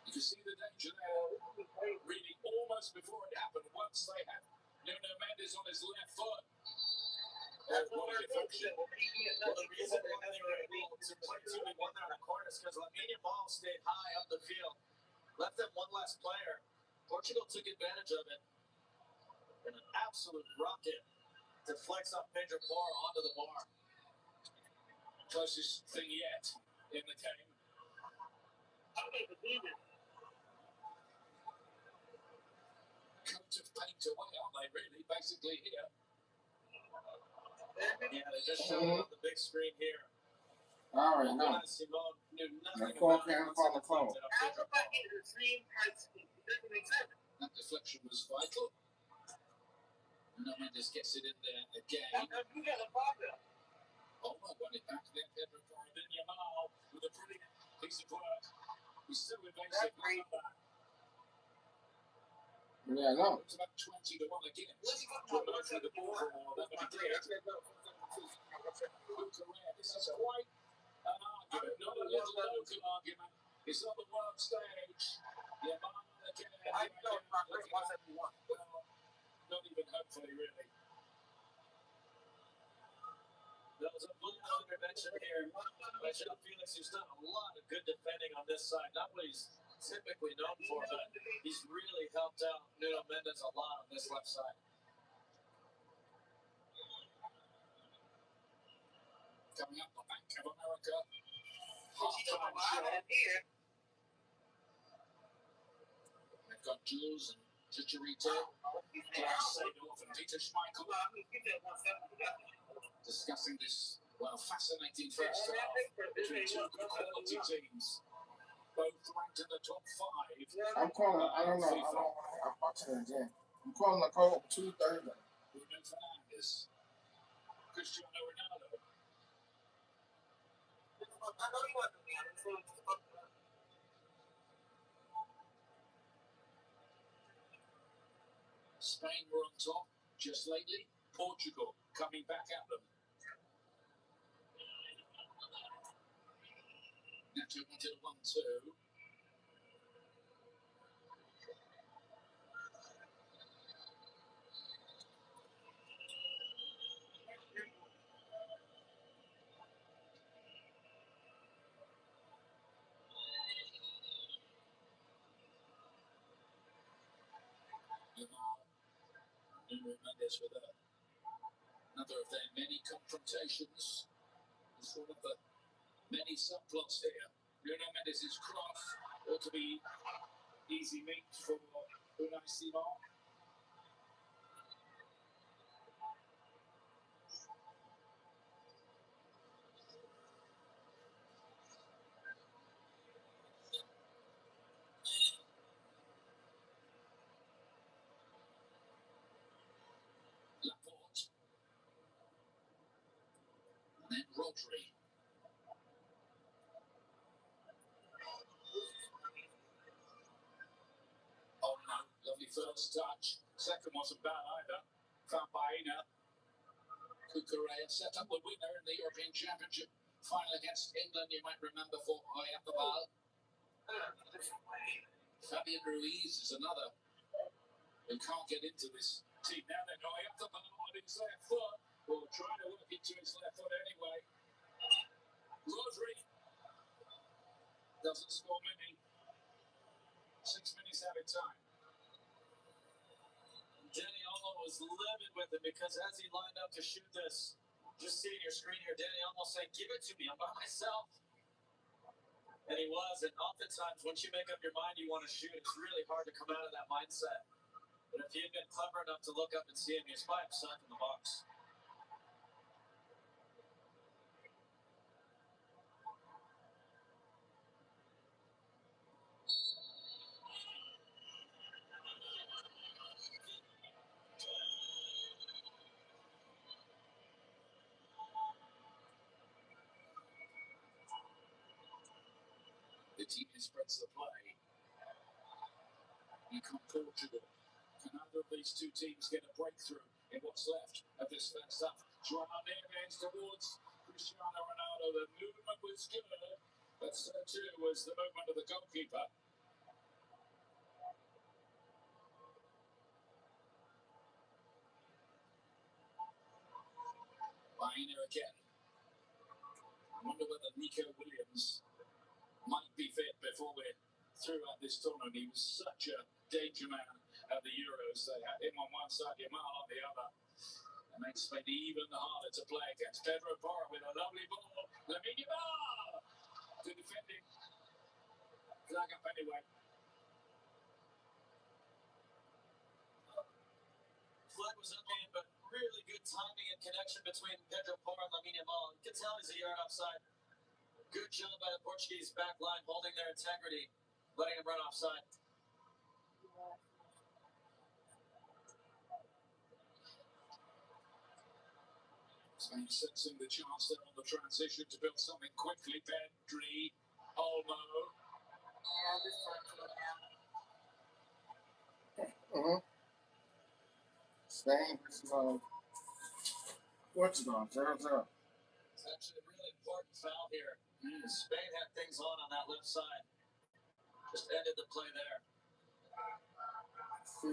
You can see the danger there, really almost before it happened. Once they had Nuno Mendes on his left foot. That's what we're deflection. well, The reason why they were able to play 2-1 down the corner is because Lamine Ball stayed high up the field. Left them one less player. Portugal took advantage of it. And an absolute rocket deflects off Pedro Porro onto the bar. Closest thing yet in the game. I can't believe it. Coat of paint away, aren't they, really? Basically here. Yeah, they just showed it on the big screen here. All right, now. Simone knew nothing Nicole about can't it. call Nicole. How's the fact that the same price? It doesn't make sense. That deflection was vital. Nuno Mendes gets it in there again. You got a problem. Oh, I won it back there. Pedro Porro, then Yamal with a brilliant piece of work. He's still evasive. Yeah, no. It's about 20 to 1 again. To emerge with the ball for more. That would be great. This is quite an argument, not a little local argument. It's on the world stage. Yamal again. Well, not even hopefully, really. There was a blue intervention here by João Felix, who's done a lot of good defending on this side. Not what he's typically known for, but he's really helped out Nuno Mendes a lot on this left side. Coming up, the Bank of America. She took a lot of here. They've got Jules and Chicharito. Klaus Seedorf and Peter Schmeichel discussing this, well, fascinating first half between two good quality teams, both ranked in the top 5. I'm calling, I don't know. I'm watching it again. I'm calling Nicole 2:30. Bruno Fernandes. Cristiano Ronaldo. I know you want to be on the same. Spain were on top just lately. Portugal coming back at them. Neto wanted a 1-2. Nuno Mendes with another of their many confrontations. It's one of the many subplots here. Nuno Mendes' cross ought to be easy meat for Unai Simon. Laporte. And then Rodri. Oh no, lovely first touch. Second wasn't bad either. Found by Ina. Kukurea set up the winner in the European Championship final against England, you might remember, for Oyababal. Fabian Ruiz is another who can't get into this team. Now they're going up the ball on his left foot. Well, trying to work into his left foot anyway. Rodri doesn't score many. 6 minutes out of time. Danny Olmo was livid with him because as he lined up to shoot this, just seeing your screen here, Danny Olmo saying, "Give it to me, I'm by myself." And he was, and oftentimes once you make up your mind you want to shoot, it's really hard to come out of that mindset. But if he had been clever enough to look up and see him, he was by himself in the box. The team spreads the play. You come Portugal. Can either of these two teams get a breakthrough in what's left of this first half? João Neves towards Cristiano Ronaldo. The movement was good, but so too was the movement of the goalkeeper. Baena again. I wonder whether Nico Williams might be fit before we're through at this tournament. He was such a danger man at the Euros. They had him on one side, Yamal on the other. It makes Spain even harder to play against. Pedro Porro with a lovely ball. Lamine Yamal to defending. Flag up anyway. Flag was okay, but really good timing and connection between Pedro Porro and Lamine Yamal. You can tell he's a yard offside. Good job by the Portuguese back line holding their integrity, letting him run offside. Spain sensing the chance there on the transition to build something quickly. Pedri, Olmo. Yeah, this one came out. Spain versus Portugal, 0-0. It's actually a really important foul here. Spain had things on that left side. Just ended the play there.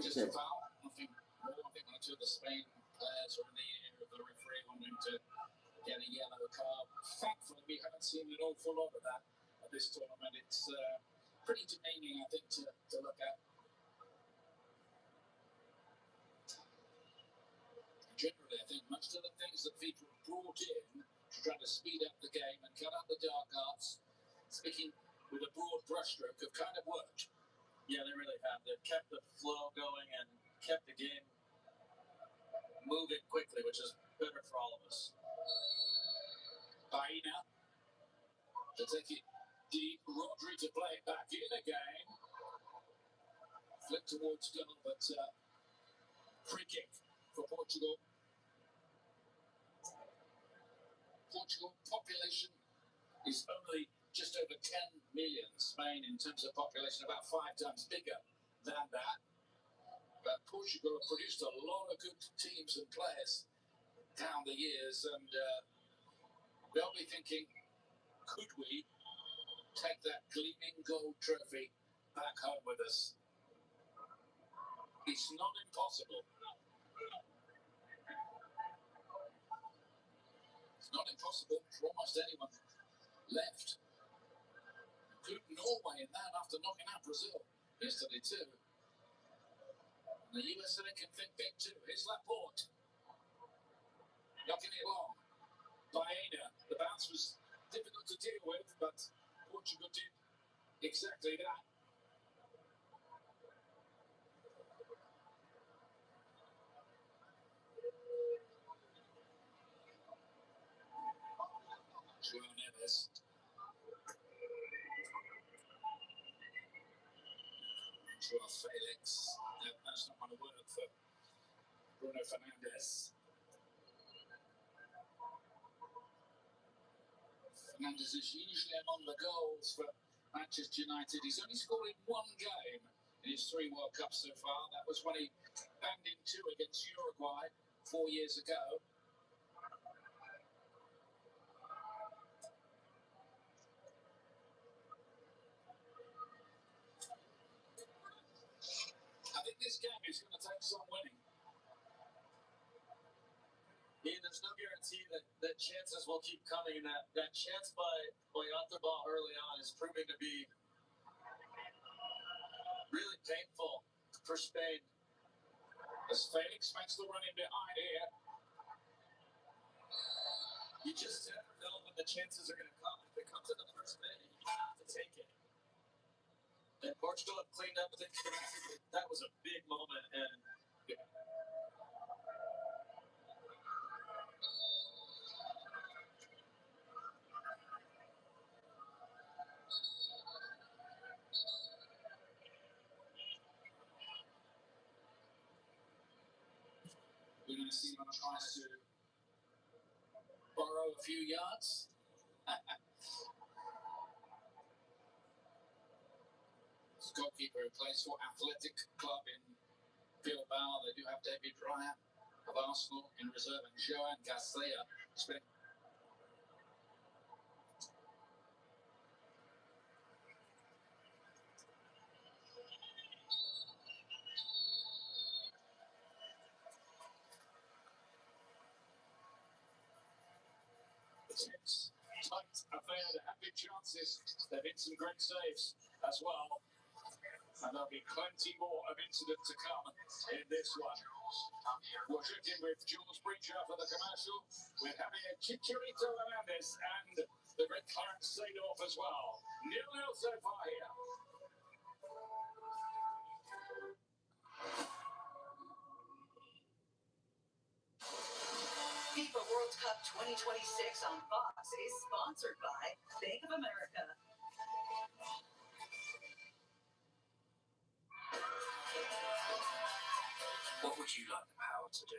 Just a foul. Nothing more. I think one or two of the Spain players are in the air of the referee wanting to get a yellow card. Thankfully, we haven't seen an awful lot of that at this tournament. It's pretty demeaning, I think, to look at. Generally, I think most of the things that FIFA have brought in to try to speed up the game and cut out the dark arts, speaking with a broad brushstroke, have kind of worked. Yeah, they really have. They've kept the flow going and kept the game moving quickly, which is better for all of us. Baena to take it deep. Rodri to play it back in again. Flip towards goal, but free kick for Portugal. Portugal population is only just over 10 million. Spain, in terms of population, about 5 times bigger than that. But Portugal have produced a lot of good teams and players down the years, and they'll be thinking, could we take that gleaming gold trophy back home with us? It's not impossible. It's not impossible for almost anyone left. Include Norway in that after knocking out Brazil yesterday too. And the USA can think big too. Here's Laporte. Knocking it long. Baena. The bounce was difficult to deal with, but Portugal did exactly that. João Neves. João Felix. No, that's not going to work for Bruno Fernandes. Fernandes is usually among the goals for Manchester United. He's only scored in one game in his 3 World Cups so far. That was when he banged in 2 against Uruguay 4 years ago. guarantee that chances will keep coming, and that chance by Oyarzábal early on is proving to be really painful for Spain. As Felix makes the run in behind here. You just never know when the chances are going to come. If it comes in the first minute, you have to take it. And Portugal have cleaned up things. That was a big moment, and we're going to see him try to borrow a few yards. This goalkeeper who plays for Athletic Club in Bilbao. They do have David Raya of Arsenal in reserve and Joan Garcia. It's tight affair. There have been chances. There have been some great saves as well. And there'll be plenty more of incident to come in this one. We're checking with Jules Breacher for the commercial. We're having a Chicharito Hernandez and the great Clarence Seedorf as well. 0-0 so far here. FIFA World Cup 2026 on Fox is sponsored by Bank of America. What would you like the power to do?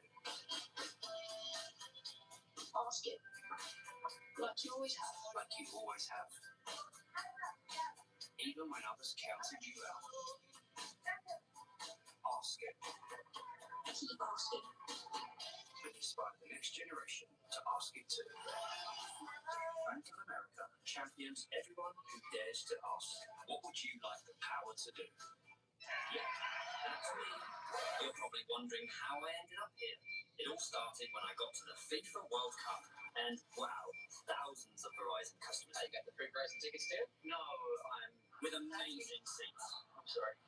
Ask it. Like you always have. Like you always have. Even when others counted you out. Ask it. Keep asking. And inspire the next generation to ask it too. Bank of America champions everyone who dares to ask. What would you like the power to do? Yeah, that's me. You're probably wondering how I ended up here. It all started when I got to the FIFA World Cup. And wow, thousands of Verizon customers. You got the free Verizon tickets too? No, I'm with amazing seats. I'm sorry.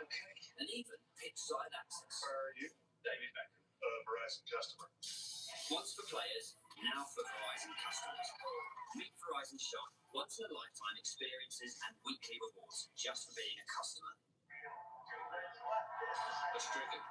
Okay. And even pitch side access. Are you? David Beckham, a Verizon customer. Once for players, now for Verizon customers. Meet Verizon Shine. Once in a lifetime experiences and weekly rewards just for being a customer. It's tricky.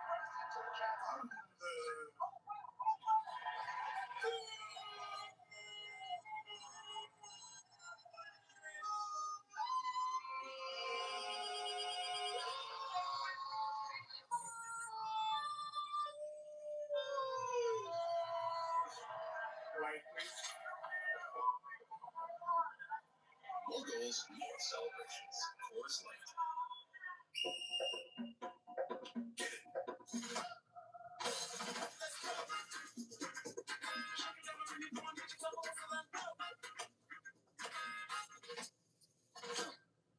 More goals, more celebrations. Coors Light.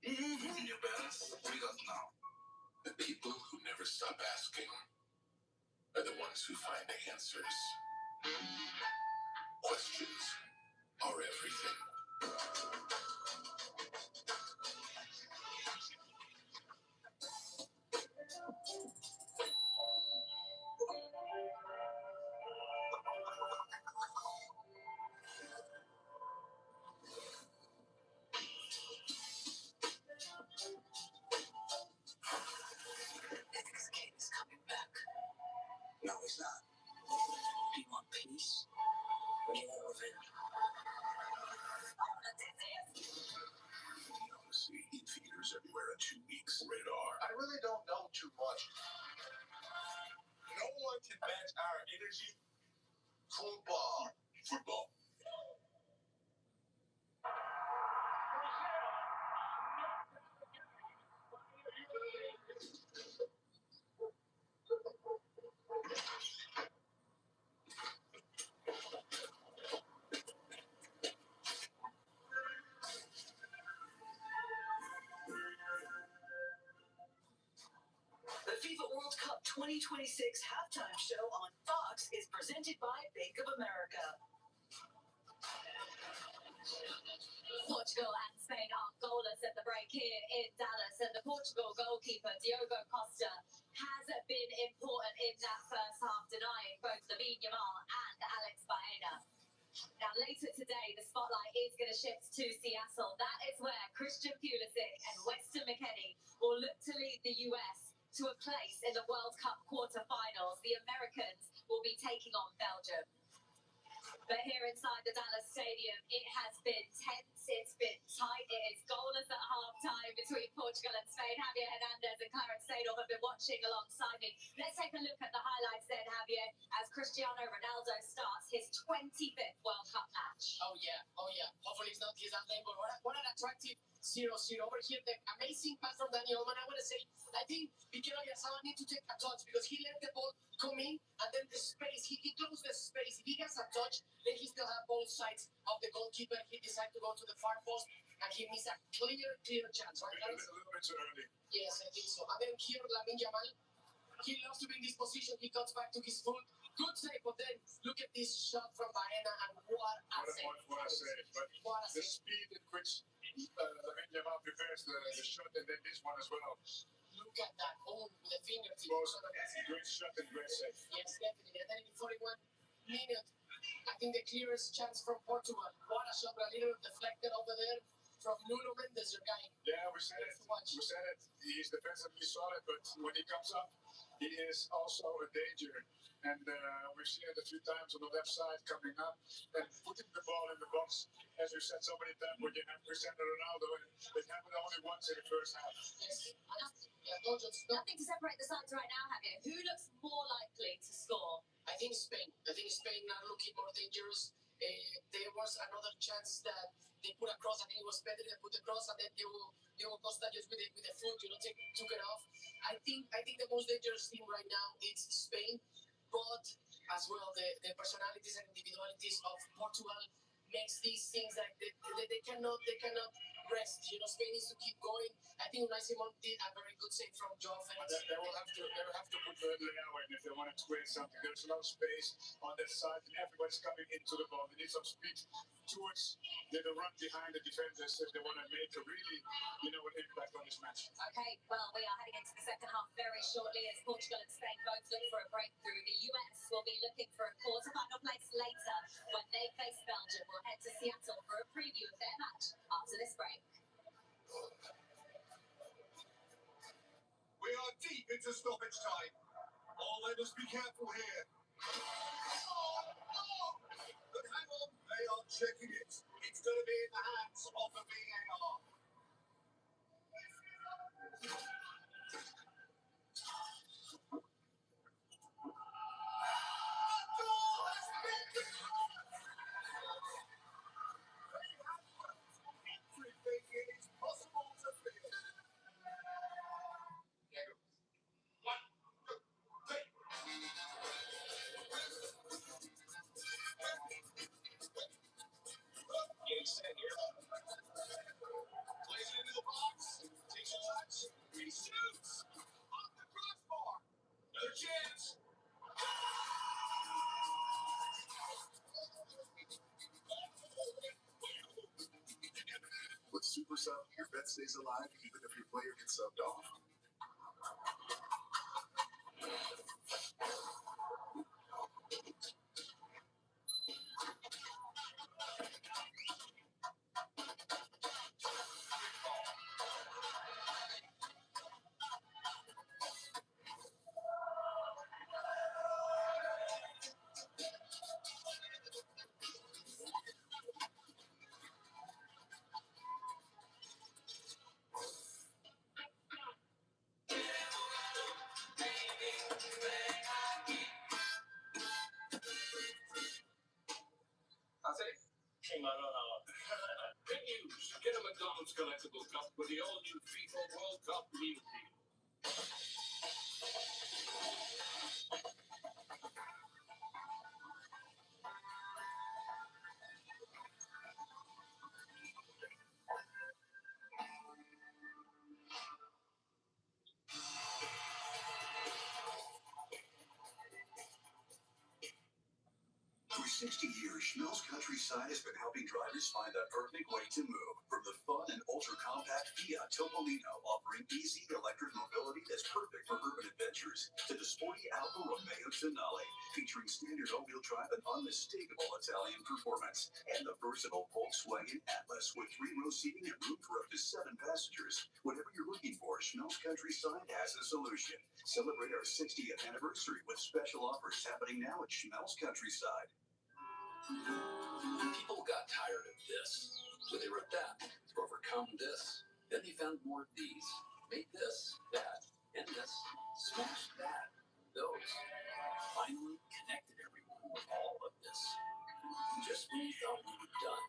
New Balance, we got now. The people who never stop asking are the ones who find answers. Questions are everything. This kid is coming back. No, he's not. Do you want peace? Or do you want revenge? Honestly, eat theaters everywhere in 2 weeks. Rated R. I really don't know too much. No one can match our energy. Football. Football. The FIFA World Cup 2026 halftime show on Fox Box is presented by Bank of America. Portugal and Spain are goalless at the break here in Dallas, and the Portugal goalkeeper Diogo Costa has been important in that first half, denying both Lamine Yamal and Alex Baena. Now later today, the spotlight is going to shift to Seattle. That is where Christian Pulisic and Weston McKennie will look to lead the US to a place in the World Cup quarterfinals. The Americans will be taking on Belgium. But here inside the Dallas Stadium, it has been tense, it's been tight, it is goalless at half-time between Portugal and Spain. Javier Hernandez and Clarence Seedorf have been watching alongside me. Let's take a look at the highlights then, Javier, as Cristiano Ronaldo starts his 25th World Cup match. Oh yeah. Hopefully it's not his anthem, but what an attractive 0-0 over here. The amazing pass from Dani Olmo. I want to say, I think Mikel Oyarzabal need to take a touch because he let the ball come in and then the space, he closed the space. If he gets a touch, then he still have both sides of the goalkeeper. He decided to go to the far post and he missed a clear chance, right? A little bit too early. Yes, I think so. And then here, Lamine Yamal, he loves to be in this position. He cuts back to his foot. Good save, but then look at this shot from Baena and what a save. What a save. But What a the save. speed in which Lamine Yamal prepares the shot and then this one as well. Look at that. Oh, with the fingertip. Both great shot and great save. Yes, definitely. And then in the 41 minute, I think the clearest chance from Portugal. What a shot, a little deflected over there from Nuno Mendes, your guy. Yeah, we said it. We said it. He's defensively solid, but when he comes up, he is also a danger. And we've seen it a few times on the left side coming up and putting the ball in the box. As we've said so many times, when you have Cristiano Ronaldo, and it happened only once in the first half. Yes. Nothing to separate the sides right now, Javier. Who looks more likely to score? I think Spain. I think Spain are looking more dangerous. There was another chance that they put across. I think it was better than put across, and then Diogo Costa just with the foot, took it off. I think the most dangerous team right now is Spain, but as well the personalities and individualities of Portugal makes these things like they cannot rest. Spain needs to keep going. I think Unai Simon did a very good save from Joao Felix. They will have to put Leao in if they want to create something. There's a lot of space on that side, and everybody's coming into the ball. They need some speed towards the run behind the defenders if they want to make a really, an impact on this match. Okay, well, we are heading into the second half very shortly as Portugal and Spain both look for a breakthrough. The US will be looking for a quarterfinal place later when they face Belgium. We'll head to Seattle for a preview of their match after this break. We are deep into stoppage time. Oh, let us be careful here. But hang on, they are checking it. It's going to be in the hands of the VAR. Everything is possible to feel. One, two, three. Getting set here. Plays it into the box. Takes a touch. He shoots. Off the crossbar. Another chance. With Super Sub, your bet stays alive even if your player gets subbed off. Good news. Get a McDonald's collectible cup with the all-new FIFA World Cup meal deal. 60 years, Schmelz Countryside has been helping drivers find the perfect way to move. From the fun and ultra-compact Fiat Topolino, offering easy electric mobility that's perfect for urban adventures, to the sporty Alfa Romeo Tonale, featuring standard all-wheel drive and unmistakable Italian performance, and the versatile Volkswagen Atlas with 3-row seating and room for up to 7 passengers. Whatever you're looking for, Schmelz Countryside has a solution. Celebrate our 60th anniversary with special offers happening now at Schmelz Countryside. People got tired of this, so they wrote that to overcome this. Then they found more of these, made this, that, and this, smashed that, those. Finally connected everyone with all of this. Just when you thought we were done,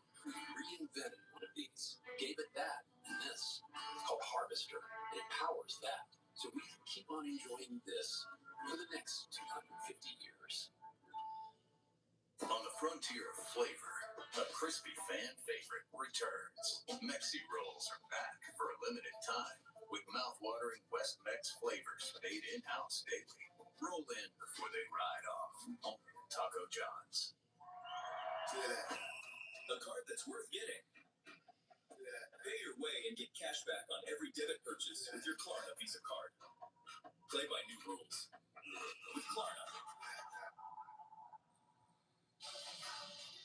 reinvented one of these, gave it that and this. It's called Harvester. It powers that, so we can keep on enjoying this for the next 250 years. On the frontier of flavor, a crispy fan favorite returns. Mexi Rolls are back for a limited time with mouth-watering West Mex flavors made in-house daily. Roll in before they ride off. Only at Taco John's. A card that's worth getting. Pay your way and get cash back on every debit purchase with your Klarna Visa card. Play by new rules with Klarna.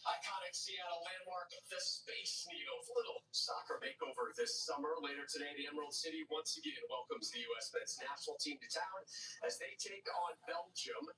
Iconic Seattle landmark, the Space Needle. Little soccer makeover this summer. Later today, the Emerald City once again welcomes the U.S. men's national team to town as they take on Belgium.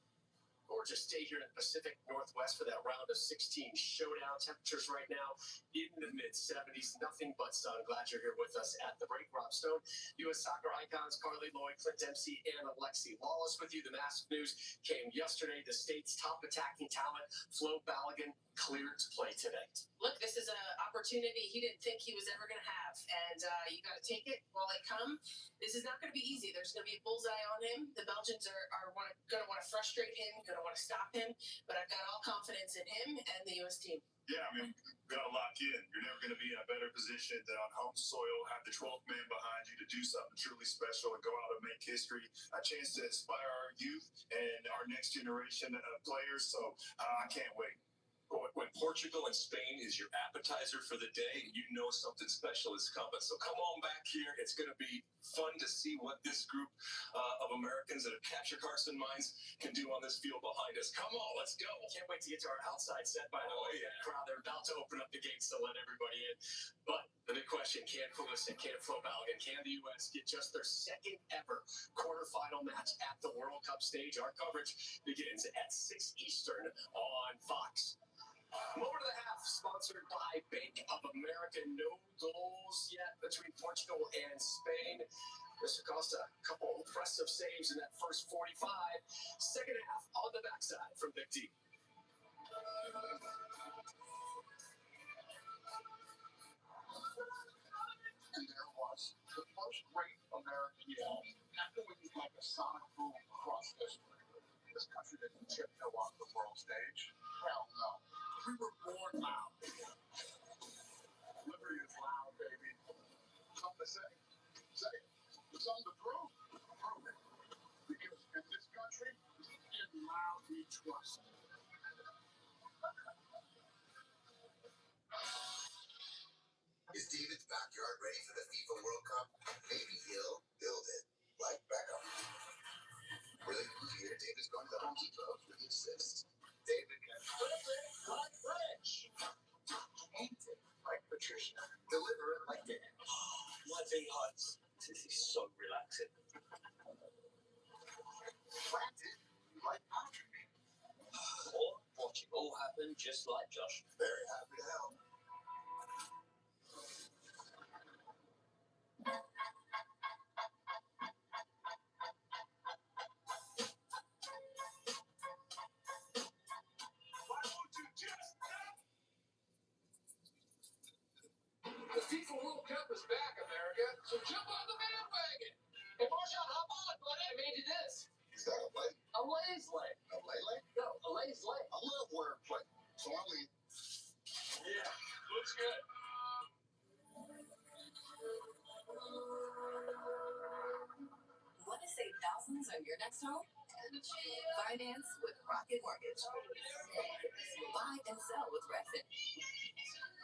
Gorgeous day here in the Pacific Northwest for that round of 16 showdown. Temperatures right now in the mid-70s. Nothing but sun. Glad you're here with us at the break. Rob Stone, U.S. soccer icons Carly Lloyd, Clint Dempsey, and Alexi Lawless with you. The massive news came yesterday. The state's top attacking talent, Flo Balogun, cleared to play today. Look, this is an opportunity he didn't think he was ever going to have, and you got to take it while they come. This is not going to be easy. There's going to be a bullseye on him. The Belgians are going to want to frustrate him, going to want to stop him, but I've got all confidence in him and the U.S. team. Yeah, I mean, we got to lock in. You're never going to be in a better position than on home soil, have the 12th man behind you to do something truly special and go out and make history, a chance to inspire our youth and our next generation of players. So I can't wait. When Portugal and Spain is your appetizer for the day, you know something special is coming. So come on back here. It's going to be fun to see what this group of Americans that have captured hearts and minds can do on this field behind us. Come on, let's go. Can't wait to get to our outside set, by the way. Yeah. Crowd, they're about to open up the gates to let everybody in. But the big question, can Pulisic, can Flo Balogun, can the U.S. get just their second ever quarterfinal match at the World Cup stage? Our coverage begins at 6 Eastern on Fox. Over to the half, sponsored by Bank of America. No goals yet between Portugal and Spain. Mr. Costa, a couple impressive saves in that first 45. Second half on the backside from Big D. And there was the first great American yell. After we was like a sonic boom across history. This country didn't tiptoe off the world stage. Hell no. We were born loud. Liberty is loud, baby. Something to say. Say it. Something to prove. Prove it. Because in this country, in loud we trust. Is David's backyard ready for the FIFA World Cup? Maybe he'll build it. Like Beckham. Really? Here, David's going to the Home Depot with the assist. David can flip it like French. Paint it like Patricia. Deliver it like Dan. Latte huts. This is so relaxing. Plant it like Patrick. Or watch it all happen just like Josh. Very happy to help. The FIFA World Cup is back, America, so jump on the bandwagon. Hey, Marshawn, hop on, buddy. I made you this. Is that a lay? A Lay's Lay. A lay? No, a Lay's Lay. I love wordplay. So I mean, Yeah, looks good. Want to save thousands on your next home? Finance with Rocket Mortgage. Buy and sell with Redfin.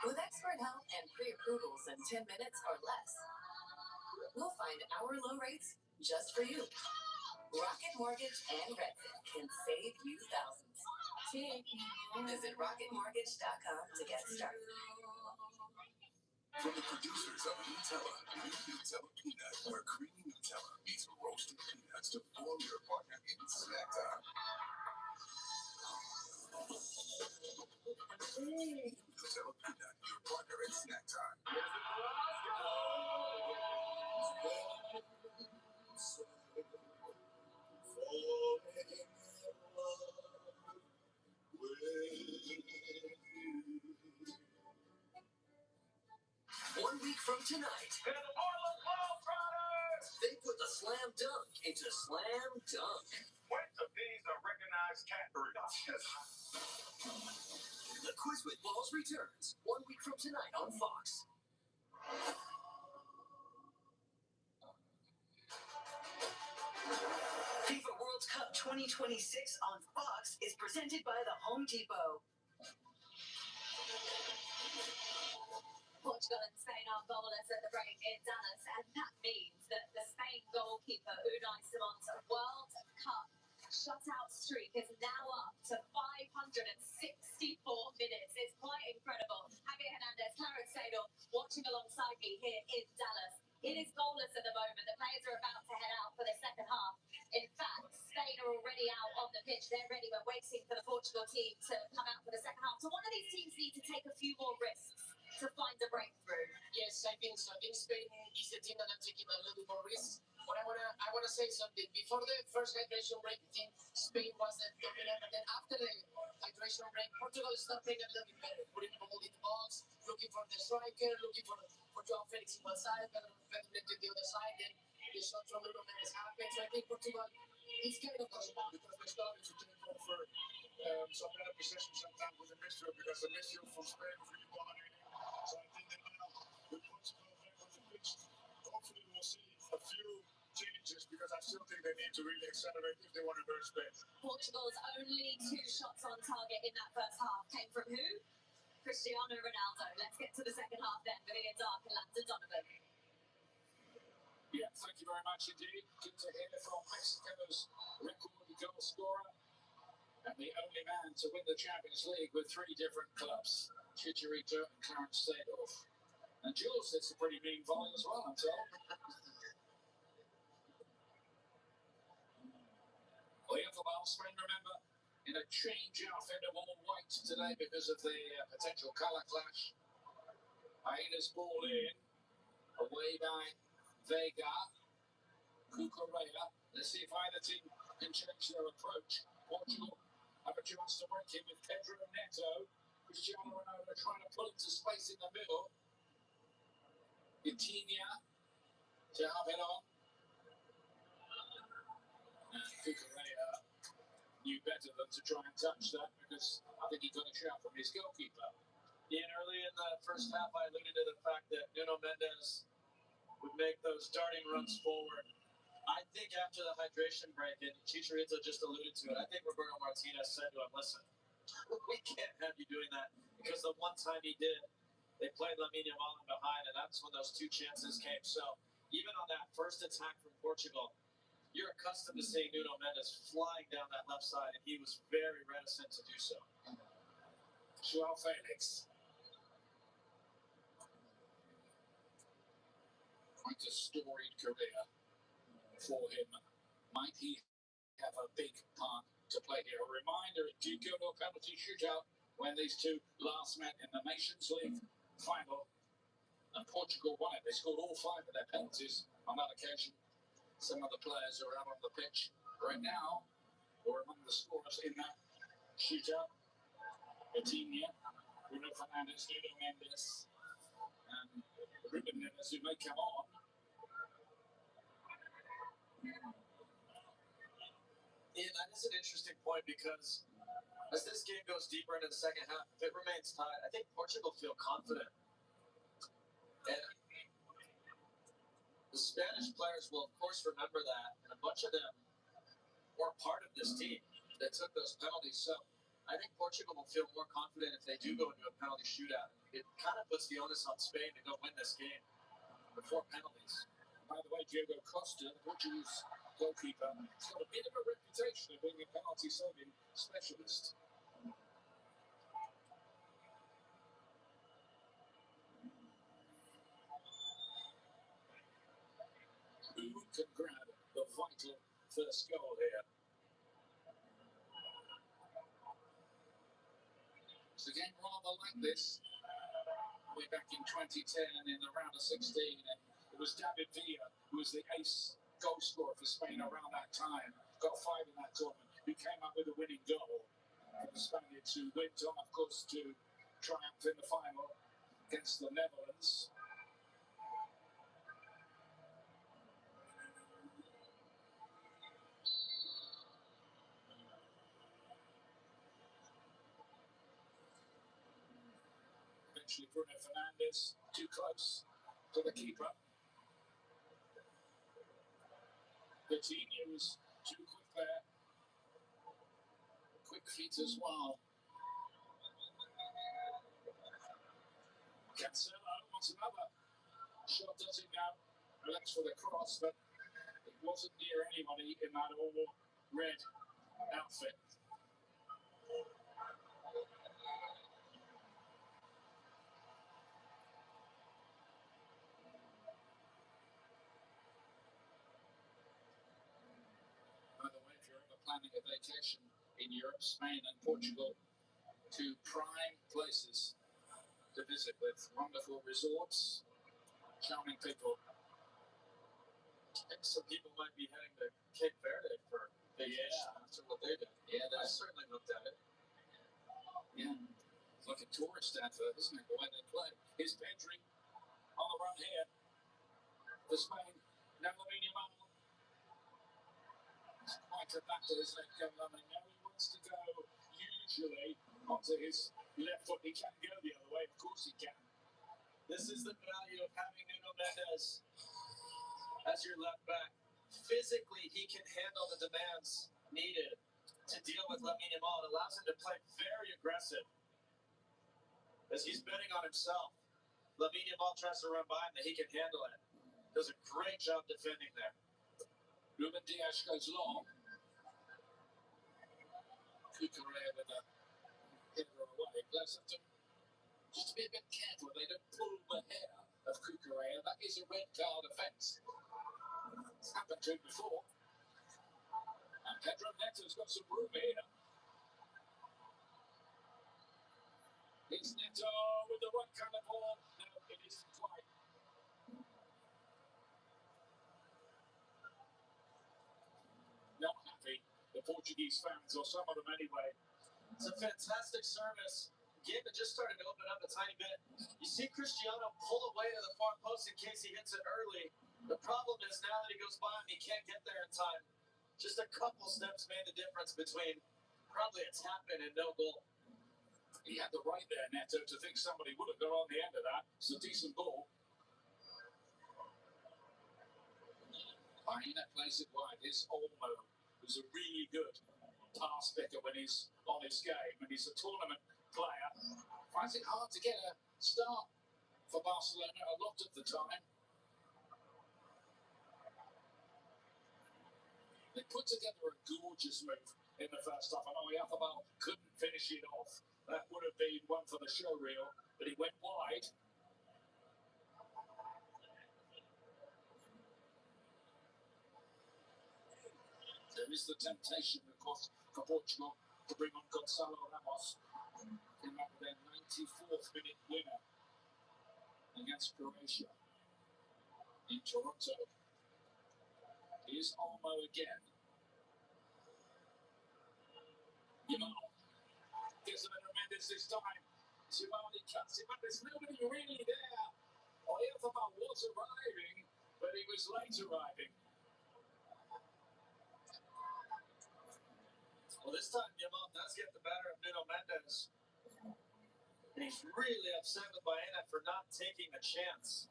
With expert help and pre-approvals in 10 minutes or less, we'll find our low rates just for you. Rocket Mortgage and Redfin can save you thousands. Visit rocketmortgage.com to get started. From the producers of Nutella, new Nutella Peanut, where creamy Nutella meets roasted peanuts to form your partner in snack time. Nutella Peanut, your partner in snack time. One week from tonight, they put the slam dunk into slam dunk. Which of these are recognized categories? The Quiz with Balls returns 1 week from tonight on Fox. FIFA World Cup 2026 on Fox is presented by the Home Depot. Portugal and Spain are goalless at the break in Dallas, and that means that the Spain goalkeeper Unai Simon's World Cup shutout streak is now up to 564 minutes. It's quite incredible. Javier Hernandez, Clarence Seedorf, watching alongside me here in Dallas. It is goalless at the moment. The players are about to head out for the second half. In fact, Spain are already out on the pitch. They're ready. We're waiting for the Portugal team to come out for the second half. So one of these teams need to take a few more risks to find a breakthrough. Yes, I think so. I think Spain is the team that are taking a little bit more risks. But I wanna say something. Before the first hydration break, I think Spain was the dominant, and then after the hydration break, Portugal started playing a little bit better, putting the ball in the box, looking for the striker, looking for Joao Felix in one side, better to the other side. Then the shot from Bruno Mendes happened. So I think Portugal is kind of Because they started to take over some better possession sometimes with the midfield, because the midfield from Spain is really dominating. So I think that now, with Portugal back on the pitch, hopefully we'll see a few changes, because I still think they need to really accelerate if they want to hurt Spain. Portugal's only 2 shots on target in that first half came from who? Cristiano Ronaldo. Let's get to the second half then with Ian Dark and Landon Donovan. Yeah, thank you very much indeed. Good to hear from Mexico's record goal scorer and the only man to win the Champions League with 3 different clubs, Chicharito and Clarence Seedorf. And Jules hits a pretty mean volley as well, I'm told. Well, Spain, remember, in a change outfit of all white today because of the potential colour clash. Aida's ball in, away by Vega, Cucurella. Let's see if either team can change their approach. Portugal have a chance to break in with Pedro Neto. Cristiano Ronaldo trying to pull into space in the middle. Vitinha to have it on. And Cucurella knew better than to try and touch that, because I think he got a shout from his goalkeeper. Ian, early in the first half, I alluded to the fact that Nuno Mendes would make those darting runs forward. I think after the hydration break, and Chicharito just alluded to it, I think Roberto Martinez said to him, listen, we can't have you doing that, because the one time he did, they played Lamine Yamal in behind, and that's when those 2 chances came. So even on that first attack from Portugal, you're accustomed to seeing Nuno Mendes flying down that left side, and he was very reticent to do so. Joao Felix. Quite a storied career for him. Might he have a big part to play here? A reminder, it did go to a penalty shootout when these two last met in the Nations League final, and Portugal won it. They scored all 5 of their penalties on that occasion. Some of the players are out on the pitch right now, or among the scorers in that shootout. Vitinha, Bruno Fernandes, Nuno Mendes, and Ruben Neves, who may come on. Ian, that is an interesting point, because as this game goes deeper into the second half, if it remains tied, I think Portugal feel confident. And the Spanish players will, of course, remember that, and a bunch of them or part of this team that took those penalties. So I think Portugal will feel more confident if they do go into a penalty shootout. It kind of puts the onus on Spain to go win this game before penalties. By the way, Diego Costa, the Portuguese goalkeeper, has got a bit of a reputation of being a penalty saving specialist. Who can grab the vital first goal here? It's a game rather like this. Way back in 2010 in the round of 16, and it was David Villa who was the ace goal scorer for Spain around that time. Got 5 in that tournament. Who came up with a winning goal for the Spaniards, who went on, of course, to triumph in the final against the Netherlands. Eventually, Bruno Fernandes too close to the keeper. Coutinho was too quick there. Quick feet as well. Cancelo wants another shot, does he now? Looks for the cross, but it wasn't near anybody in that all red outfit. By the way, if you're ever planning a vacation in Europe, Spain and Portugal, two prime places to visit with wonderful resorts, charming people. I think some people might be heading to Cape Verde for vacation after what they did. Yeah, I certainly looked at it. Yeah, it's like a tourist advert, isn't it, the way they play? Here's Pedri on the run here for Spain. Now Lamine Yamal. It's quite a battle, isn't it, going on? Now he wants to go usually onto his left foot. He can go the other way, of course he can. This is the value of having Nuno Mendes as your left back. Physically, he can handle the demands needed to deal with Lamine Yamal. It allows him to play very aggressive as he's betting on himself. Lamine Yamal tries to run by him, that he can handle it. Does a great job defending there. Ruben Dias goes long. Cucurella with a header away. Pleasanton, just to be a bit careful, they don't pull the hair of Cucurella. That is a red card offence. It's happened to him before. And Pedro Neto's got some room here. It's Neto with the right kind of ball. No, it isn't quite. Not happy, the Portuguese fans, or some of them anyway. It's a fantastic service. Game that just started to open up a tiny bit. You see Cristiano pull away to the far post in case he hits it early. The problem is now that he goes by him, he can't get there in time. Just a couple steps made the difference between probably a tap in and no goal. He had the right there, Neto, to think somebody would have gone on the end of that. It's a decent ball. Baena plays it wide. Here's Olmo, who's a really good pass picker when he's on his game, and he's a tournament player. Finds it hard to get a start for Barcelona a lot of the time. They put together a gorgeous move in the first half. I know Oyarzabal couldn't finish it off. That would have been one for the show reel, but he went wide. There is the temptation, of course, for Portugal to bring on Gonçalo Ramos. Came up with their 94th minute winner against Croatia in Toronto. Here's Olmo again. Yamal gives him a tremendous this time. Shimani cuts it, but there's nobody really there. Oyarzabal was arriving, but he was late arriving. Well, this time Yamal does get the better of Nuno Mendes. And he's really upset with Baena for not taking a chance.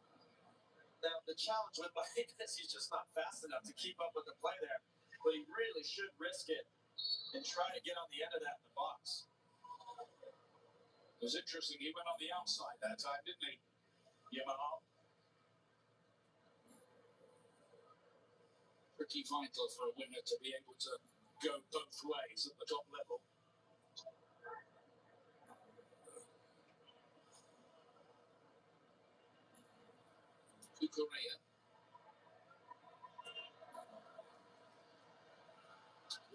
Now, the challenge with Baena is he's just not fast enough to keep up with the play there. but he really should risk it and try to get on the end of that in the box. It was interesting. He went on the outside that time, didn't he? Yamal. Pretty vital for a winner to be able to go both ways at the top level. Kukurea.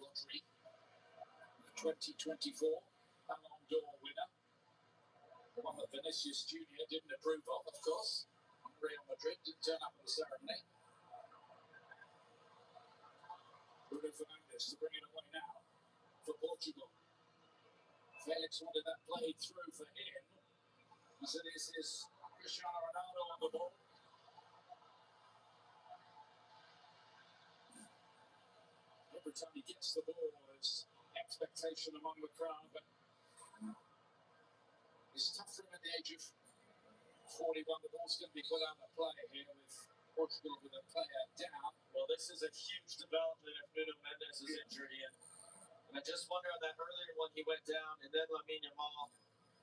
Rodri. 2024 Ballon d'Or winner. The one that Vinicius Jr. didn't approve of course. Real Madrid didn't turn up at the ceremony. Bruno Fernandes to bring it away now for Portugal. Felix wanted that played through for him. As it is Cristiano Ronaldo on the ball. Every time he gets the ball, there's expectation among the crowd, but it's tough for him at the age of 41. The ball's going to be put out of play here with Portugal with a player down. Well, this is a huge development if Nuno Mendes is injured in. And I just wonder on that earlier one, he went down, and then Lamine Yamal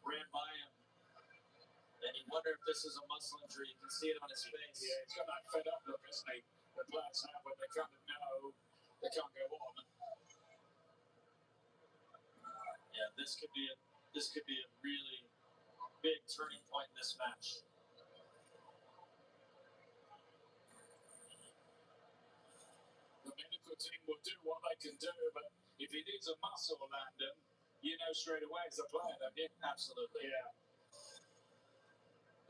ran by him. And you wonder if this is a muscle injury. You can see it on his face. Yeah, it's got that fed up look, isn't he? The players have when they kind of know they can't go on. Yeah, this could be a really big turning point in this match. The medical team will do what they can do, but if he needs a muscle, Landon, you know straight away it's a player, don't you? Absolutely. Yeah.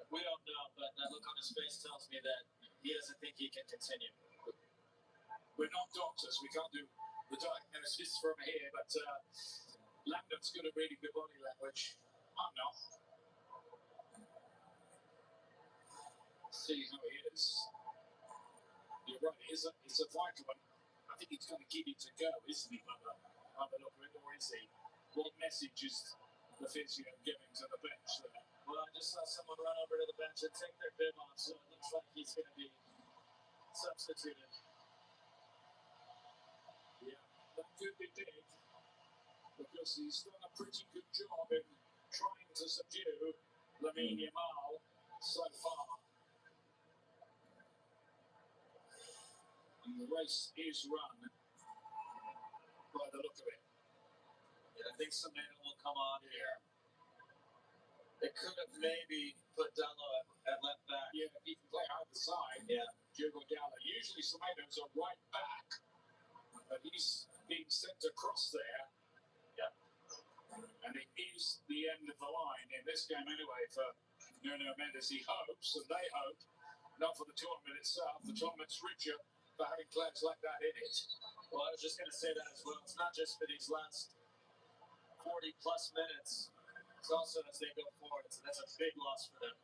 We don't know, but that look on his face tells me that he doesn't think he can continue. We're not doctors. We can't do the diagnosis from here, but Landon's good at reading the body language. I'm not. See how he is. You're right, it's a vital one. I think he's going to give it to go, isn't he, Mother? Look at it, or is he? What message is the physio giving to the bench there? Well, I just saw someone run over to the bench and take their bib off, so it looks like he's going to be substituted. Yeah, that could be big, because he's done a pretty good job in trying to subdue Lamine Yamal so far. And the race is run by the look of it. Yeah, I think Samena will come on here. They could have maybe put Dallo at left back. Yeah, he can play either side. Yeah. Diogo Dallo. Usually Semedo's a right back, but he's being sent across there. Yeah. And it is the end of the line in this game anyway for Nuno Mendes. He hopes, and they hope, not for the tournament itself. The tournament's richer for having players like that in it. Well, I was just going to say that as well. It's not just for these last 40 plus minutes. It's also as they go forward. So that's a big loss for them.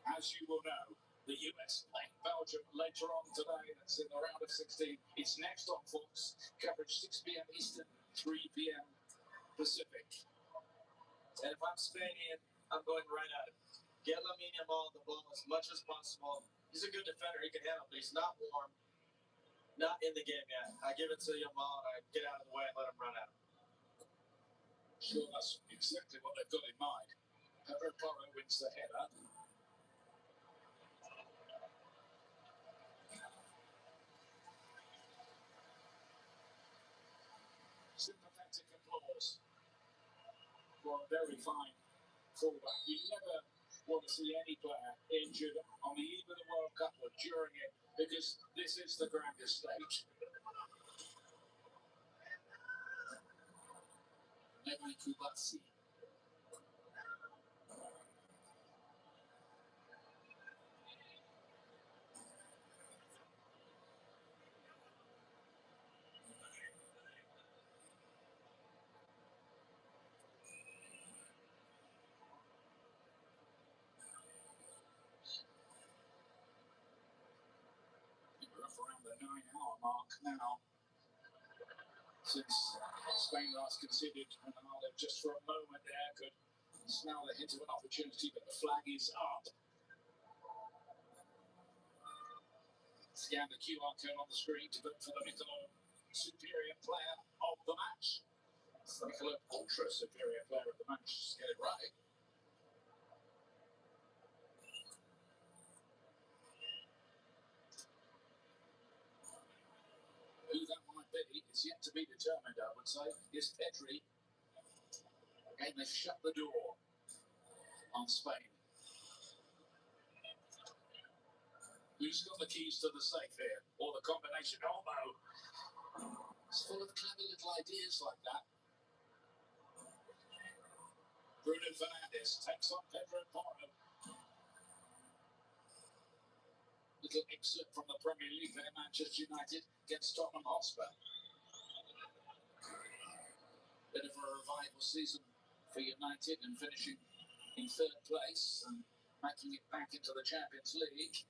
As you will know, the US playing Belgium later on today. That's in the round of 16. It's next on Fox. Coverage 6 p.m. Eastern, 3 p.m. Pacific. And if I'm Spaniard, I'm going right at him. Get Lamine Yamal the ball as much as possible. He's a good defender. He can handle it, but he's not warm. Not in the game yet. I give it to Yamal and I get out of the way and let him run at him. Sure, that's exactly what they've got in mind. Pedro Porro wins the header. Sympathetic applause for a very fine fullback. You never want to see any player injured on the eve of the World Cup or during it, because this is the grandest stage. Maybe Kubasi. Around the 9-hour mark now, since Spain last conceded, and Ronaldo just for a moment there could smell the hint of an opportunity, but the flag is up. Scan the QR code on the screen to vote for the Michelob Superior Player of the Match. It's the Michelob Ultra Superior Player of the Match. Get it right. Who that might be is yet to be determined, I would say. Is Pedri. Again, they've shut the door on Spain. Who's got the keys to the safe here? Or the combination? Olmo. It's full of clever little ideas like that. Bruno Fernandes takes on Pedro Porro. Little excerpt from the Premier League there, Manchester United against Tottenham Hotspur. Bit of a revival season for United and finishing in third place and making it back into the Champions League.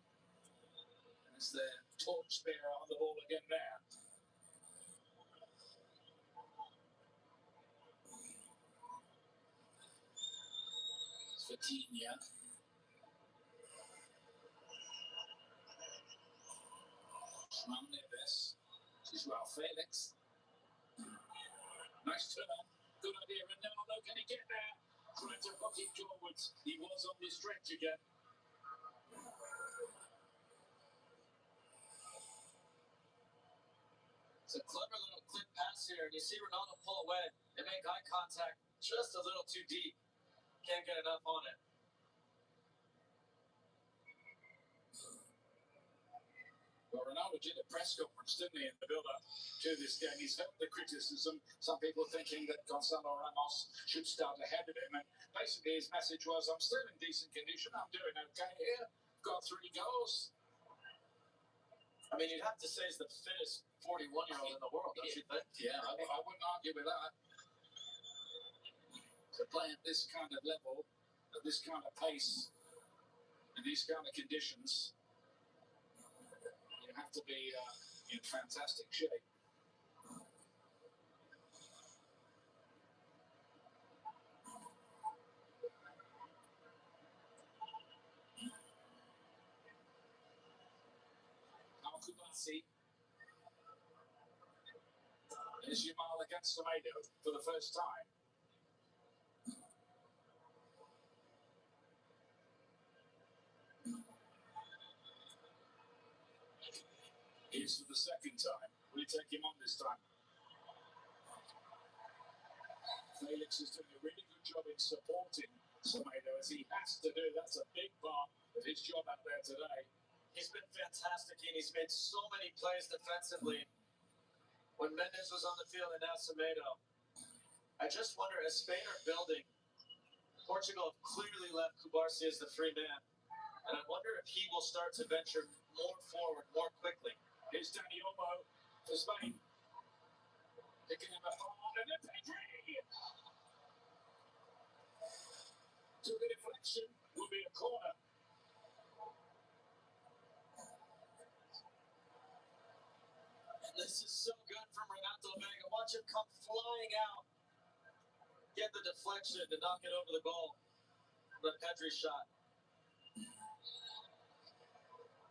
As their torchbearer on the ball again there. Vitinha. João Neves. This is João Felix. Nice turn. Good idea. Ronaldo, can he get there? Trying to hook it forwards. He was on the stretch again. It's a clever little clip pass here, and you see Ronaldo pull away. They make eye contact just a little too deep. Can't get enough on it. Well, Ronaldo did a press conference, didn't he, in the build-up to this game. He's heard the criticism. Some people thinking that Gonzalo Ramos should start ahead of him. And basically his message was, I'm still in decent condition. I'm doing okay here. Got 3 goals. I mean, you'd have to say he's the fittest 41-year-old in the world, don't you think? Yeah, I wouldn't argue with that. To play at this kind of level, at this kind of pace, in these kind of conditions, you have to be in fantastic shape. Al-Kubasi. There's Yamal against Semedo for the first time. Here's for the second time. Will he take him on this time? Felix is doing a really good job in supporting Semedo, as he has to do. That's a big part of his job out there today. He's been fantastic, and he's made so many plays defensively. When Mendes was on the field and now Semedo. I just wonder, as Spain are building, Portugal have clearly left Cubarsí as the free man. And I wonder if he will start to venture more forward, more quickly. Here's Dani Olmo for Spain. Picking him up on and then Pedri. To the deflection will be a corner. This is so good from Renato Vega. Watch him come flying out. Get the deflection to knock it over the goal. The Pedri shot.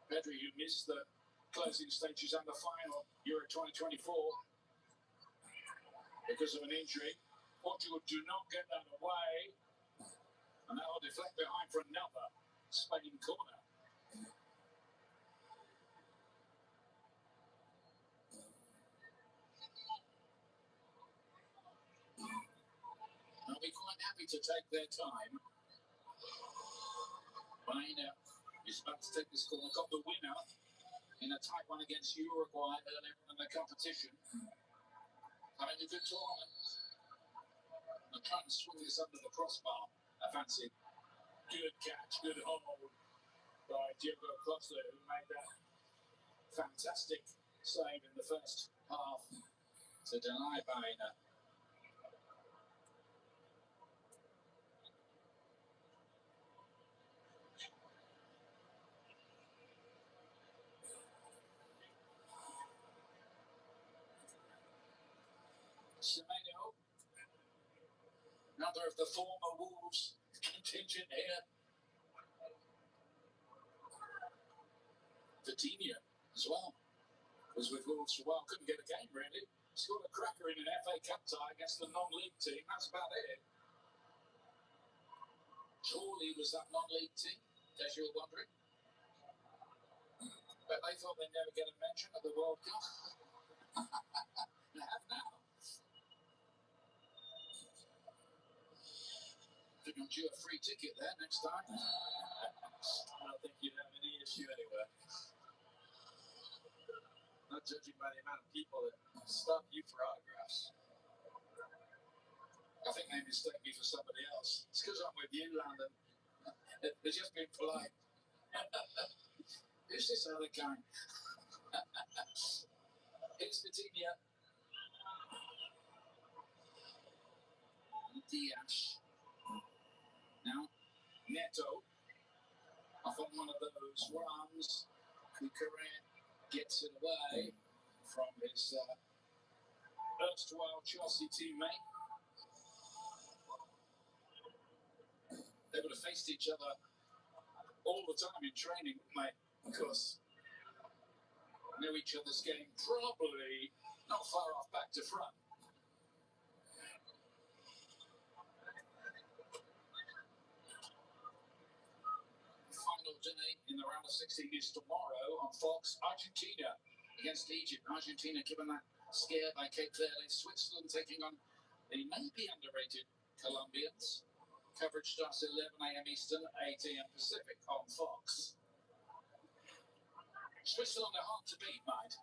Pedri, who missed the closing stages and the final Euro 2024 because of an injury. Portugal do not get that away. And that will deflect behind for another Spain corner. They'll be quite happy to take their time. Baena is about to take this corner. Got the winner in a tight one against Uruguay earlier in the competition. Having a good tournament. I'm trying to swing this under the crossbar. I fancy. Good catch, good hold by Diogo Costa, who made that fantastic save in the first half to deny Baena. Semedo, another of the former Wolves contingent here. Vitinha as well. Was with Wolves for a while, couldn't get a game really. Scored a cracker in an FA Cup tie against the non-league team. That's about it. Surely was that non-league team, as you were wondering. But they thought they'd never get a mention at the World Cup. They have now. I think I'm due a free ticket there next time. I don't think you'd have any issue anywhere. Not judging by the amount of people that stop you for autographs. I think they mistake me for somebody else. It's because I'm with you, Landon. They're just being polite. Who's this other guy? It's Vitinha. Diaz. Now, Neto. Off on one of those runs. Cucurella gets it away from his erstwhile Chelsea teammate. They would have faced each other all the time in training, wouldn't they? Of course. Know each other's game probably not far off back to front. Final day in the round of 16 is tomorrow on Fox. Argentina against Egypt. Argentina given that scare by Cape Verde. Switzerland taking on the maybe underrated Colombians. Coverage starts at 11 a.m. Eastern, 8 a.m. Pacific on Fox. Switzerland are hard to beat, mate.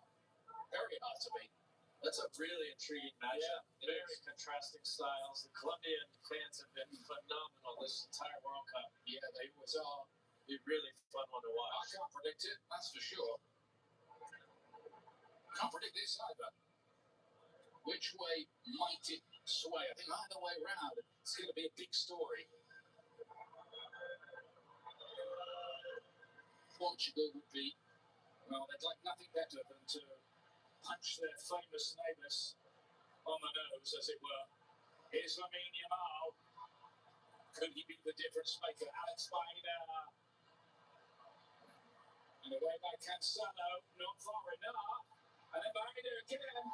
Very hard to beat. That's a really intriguing matchup. Yeah, very contrasting styles. The Colombian fans have been phenomenal this entire World Cup. Yeah, they always are. Be really fun one to I watch. can't predict it, that's for sure. Can't predict this either. Which way might it sway? I think either way round, it's going to be a big story. Portugal would be, well, they'd like nothing better than to punch their famous neighbours on the nose, as it were. Here's Lamine Yamal. Could he be the difference maker? Alex Baena. And away by Cancelo, not far enough. And then Baena again.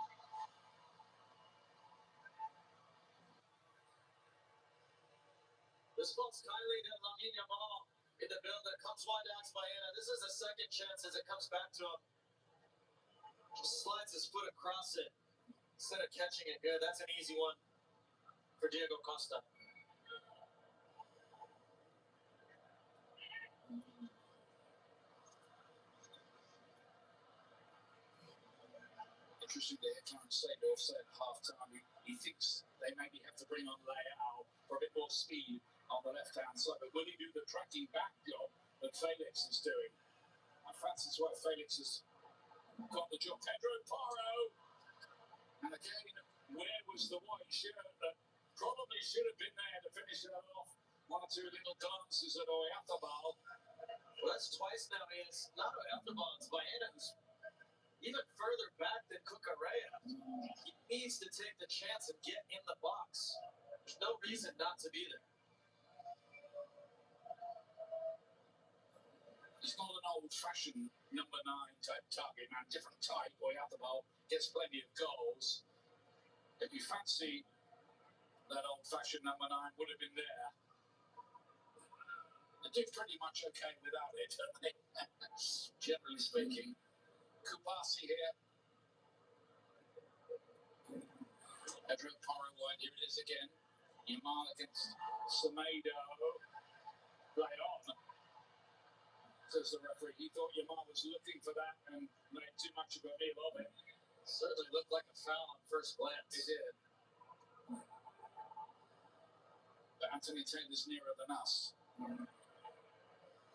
This one's kindly to Lamine Yamal in the build that comes wide out to Baena. This is a second chance as it comes back to him. Just slides his foot across it instead of catching it good. That's an easy one for Diego Costa. Interesting to hear Clarence Seedorf say at half-time he thinks they maybe have to bring on Leao for a bit more speed on the left-hand side. But will he do the tracking back job that Felix is doing? I fancy it's why Felix has got the job. Pedro Porro. And again, where was the white shirt that probably should have been there to finish it off? One or two little glances at Oyarzabal. Well, that's twice now. It's not Oyarzabal, it's Baena who's even further back than Cucurella. He needs to take the chance and get in the box. There's no reason not to be there. He's not an old-fashioned number 9 type target man, different type. Oyarzabal gets plenty of goals. If you fancy that old-fashioned number 9 would have been there. They do pretty much okay without it, don't they? Generally speaking. Kubasi here. Pedro Porro wide, here it is again. Yamal against Semedo. Play on, says the referee. He thought Yamal was looking for that and made too much of a meal of it. Certainly looked like a foul on first glance. It did. But Anthony Taylor's nearer than us.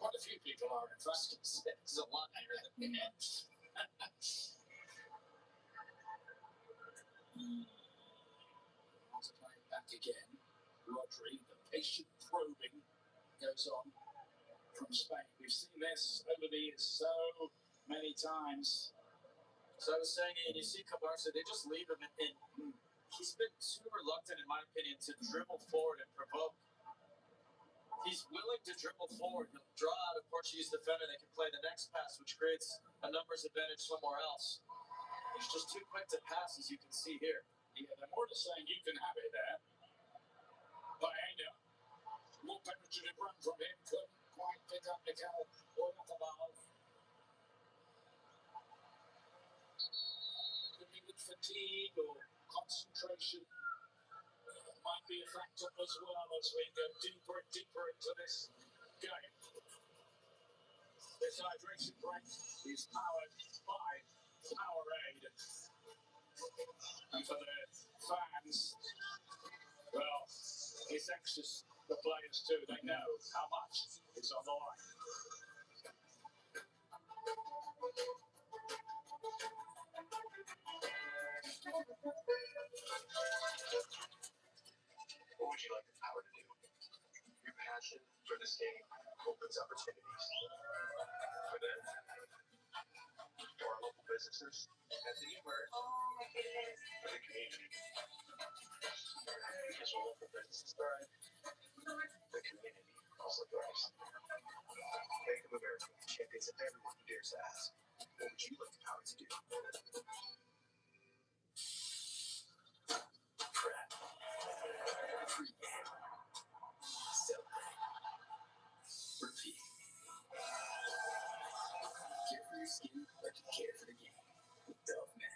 Quite a few people are, in fact. It's a lot nearer than me. Multiplying back again. Rodri, the patient probing goes on from Spain. We've seen this over the years so many times. So I was saying, and you see Cabarca, they just leave him in. He's been too reluctant, in my opinion, to dribble forward and provoke. He's willing to dribble forward. He'll draw out a Portuguese defender that can play the next pass, which creates a numbers advantage somewhere else. He's just too quick to pass, as you can see here. Yeah, they're more just saying you can have it there. Baena. More penetrative run from him. Couldn't quite pick up Mikel Oyarzabal. Could be with fatigue or concentration. Might be a factor as well as we go deeper and deeper into this game. This hydration break is powered by Powerade. And for the fans, well, it's anxious. The players too, they know how much is on the line. What would you like the power to do? Your passion for this game opens opportunities. For them, for our local businesses, and the humor. Oh my goodness. For the community. Because when local businesses thrive, the community also thrives. Bank of America, champions of everyone who dares to ask. What would you like the power to do? Prep. Pre-game. Celebrate. Repeat. Care for your skin like you care for the game. With Dove Men.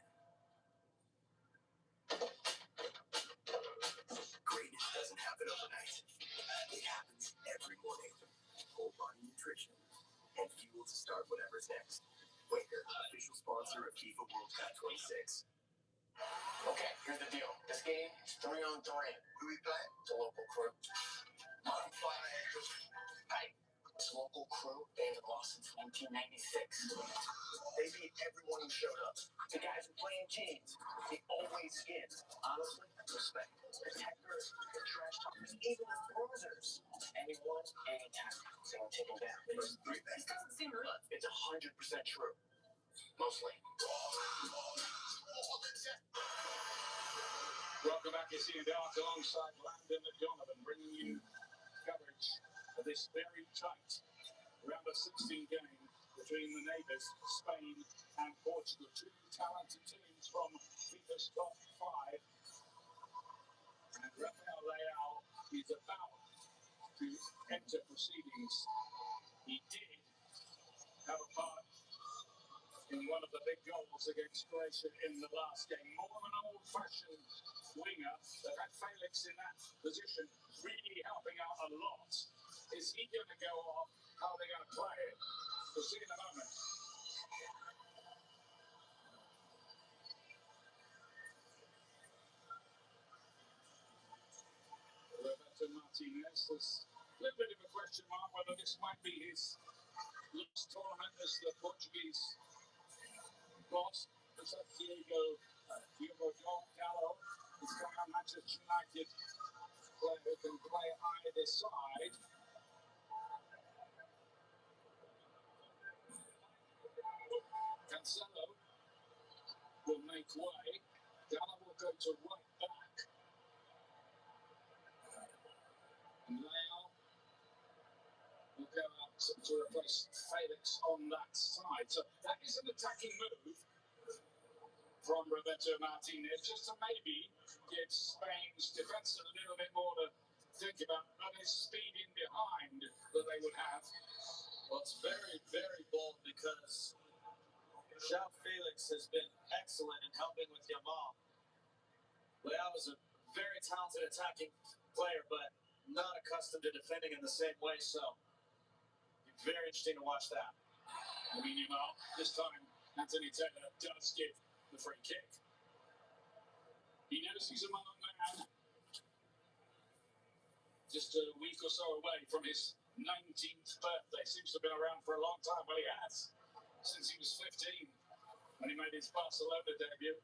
Greatness doesn't happen overnight. It happens every morning. Full body nutrition and fuel to start whatever's next. Waker, official sponsor of FIFA World Cup 26. Okay, here's the deal. This game is 3-on-3. Who we playing? The local crew. I'm playing this local crew, they haven't lost since 1996. They beat everyone who showed up. The guys who play in teams, they always win. Honestly, respect. Protectors, the trash talkers, even the bruisers. Anyone, anytime. So I'm taking down. This doesn't seem real. It's 100% true. Mostly. Welcome back, you see Dark alongside Landon Donovan, bringing you coverage of this very tight round of 16 game between the neighbours, Spain and Portugal. Two talented teams from FIFA's top 5. And Rafael Leao is about to enter proceedings. He did have a part in one of the big goals against Croatia in the last game. More of an old-fashioned winger. They've had Felix in that position, really helping out a lot. Is he going to go off? How are they going to play it? We'll see in a moment. Roberto Martinez, there's a little bit of a question mark whether this might be his last tournament as the Portuguese boss. Is that Diego Gallo? He's got a Manchester United player who can play either side. Cancelo will make way. Gallo will go to right back. And Leao will go out to replace Felix on that side. So that is an attacking move from Roberto Martinez, just to maybe give Spain's defence a little bit more to think about, not his speed in behind that they would have. Well, it's very, very bold because João Felix has been excellent in helping with Yamal. Leao is a very talented attacking player, but not accustomed to defending in the same way, so it's very interesting to watch that. I mean, Yamal, this time Anthony Taylor does give the free kick. He knows he's a man. Just a week or so away from his 19th birthday. Seems to have been around for a long time. Well, he has. Since he was 15 when he made his Barcelona debut.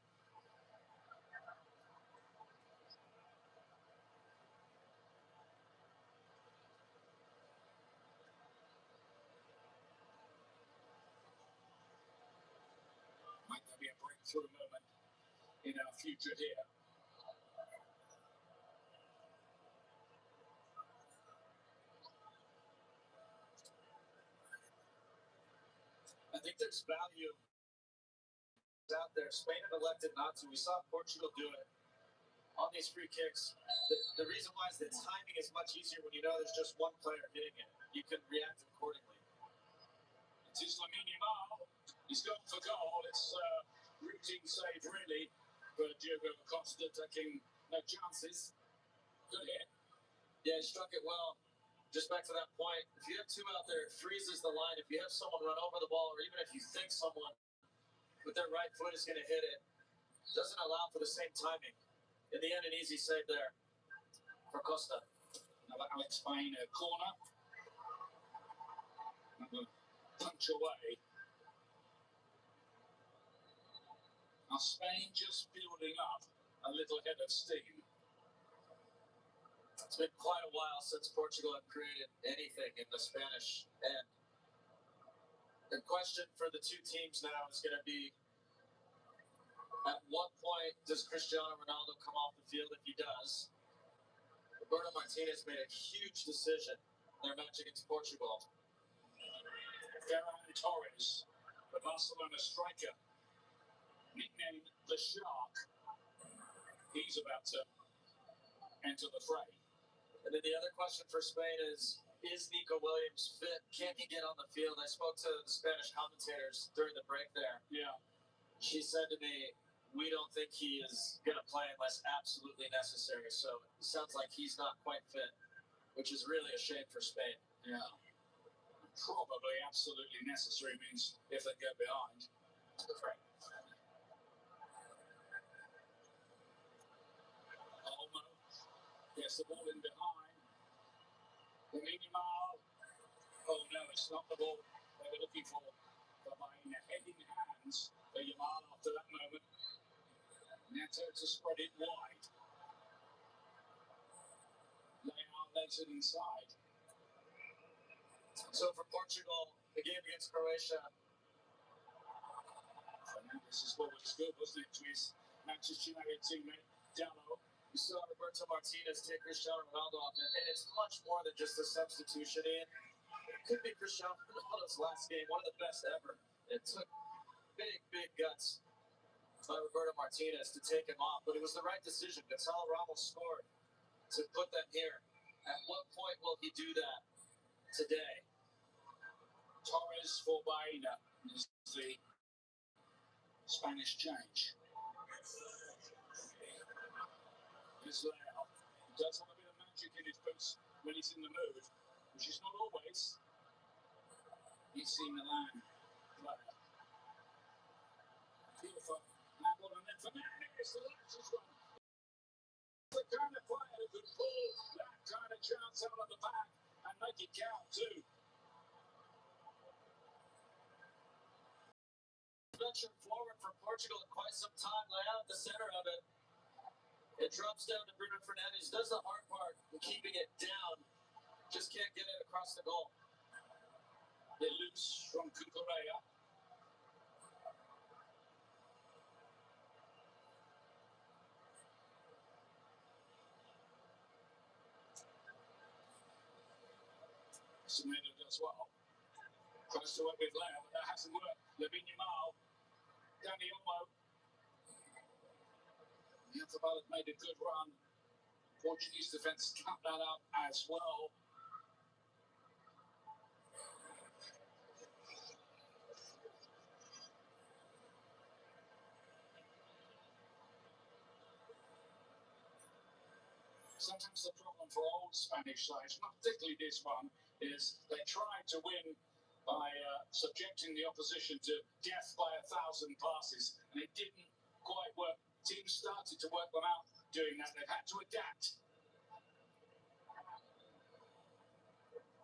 Might there be a breakthrough moment in our future here? think there's value out there. Spain have elected not to. We saw Portugal do it on these free kicks. The reason why is the timing is much easier when you know there's just one player hitting it. You can react accordingly. It is Lamine Yamal. He's gone for goal. It's routine save, really, for Diogo Costa, taking no chances. Good hit. Yeah, he struck it well. Just back to that point, if you have two out there, it freezes the line. If you have someone run over the ball, or even if you think someone with their right foot is going to hit it, doesn't allow for the same timing. In the end, an easy save there for Costa. Another Alex Payne corner. Another punch away. Now Spain just building up a little head of steam. It's been quite a while since Portugal have created anything in the Spanish end. The question for the two teams now is going to be, at what point does Cristiano Ronaldo come off the field? If he does, Roberto Martinez made a huge decision in their match against Portugal. Ferran Torres, the Barcelona striker, nicknamed the Shark. He's about to enter the fray. And then the other question for Spain is Nico Williams fit? Can he get on the field? I spoke to the Spanish commentators during the break there. Yeah. She said to me, we don't think he is going to play unless absolutely necessary. So it sounds like he's not quite fit, which is really a shame for Spain. Yeah. Probably absolutely necessary means if they go behind. Right. Olmo gets the ball in behind. Lamine Yamal. Oh no, it's not the ball they were looking for. By heading hands for Yamal after that moment. Neto to spread it wide. Leao legs it inside. So for Portugal, the game against Croatia, Fernandez's ball was good, wasn't it, to his Manchester United teammate Dallo. you saw Roberto Martinez take Cristiano Ronaldo off, and it's much more than just a substitution in. It could be Cristiano Ronaldo's last game, one of the best ever. It took big guts by Roberto Martinez to take him off, but it was the right decision. Gonzalo Ramos scored to put them here. At what point will he do that today? Torres for Baena is the Spanish change. Here's Leao. He does have a bit of magic in his boots when he's in the mood, which is not always. AC Milan player. Beautiful. Handball and then Fernandez, the latest one. The kind of player who could pull that kind of chance out of the back and make it count too. Venture forward for Portugal in quite some time. Leao at the center of it. It drops down to Bruno Fernandes. Does the hard part in keeping it down. Just can't get it across the goal. They loose from Cucurella. Semedo does well. Tries to work with Leao, but that hasn't worked. Lamine Yamal. Dani Olmo. The Antabal have made a good run. Portuguese defence cut that up as well. Sometimes the problem for old Spanish sides, not particularly this one, is they try to win by subjecting the opposition to death by 1,000 passes, and it didn't quite work. Teams started to work them out doing that. They've had to adapt.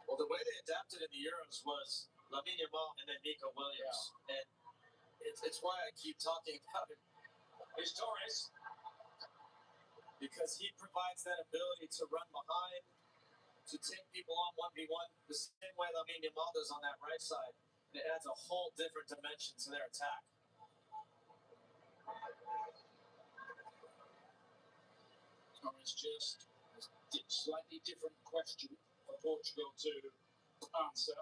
Well, the way they adapted in the Euros was Lamine Yamal and then Nico Williams. Yeah. And it's why I keep talking about it. It's Torres. Because he provides that ability to run behind, to take people on 1v1, the same way Lamine Yamal does on that right side. And it adds a whole different dimension to their attack. Torres just a slightly different question for Portugal to answer.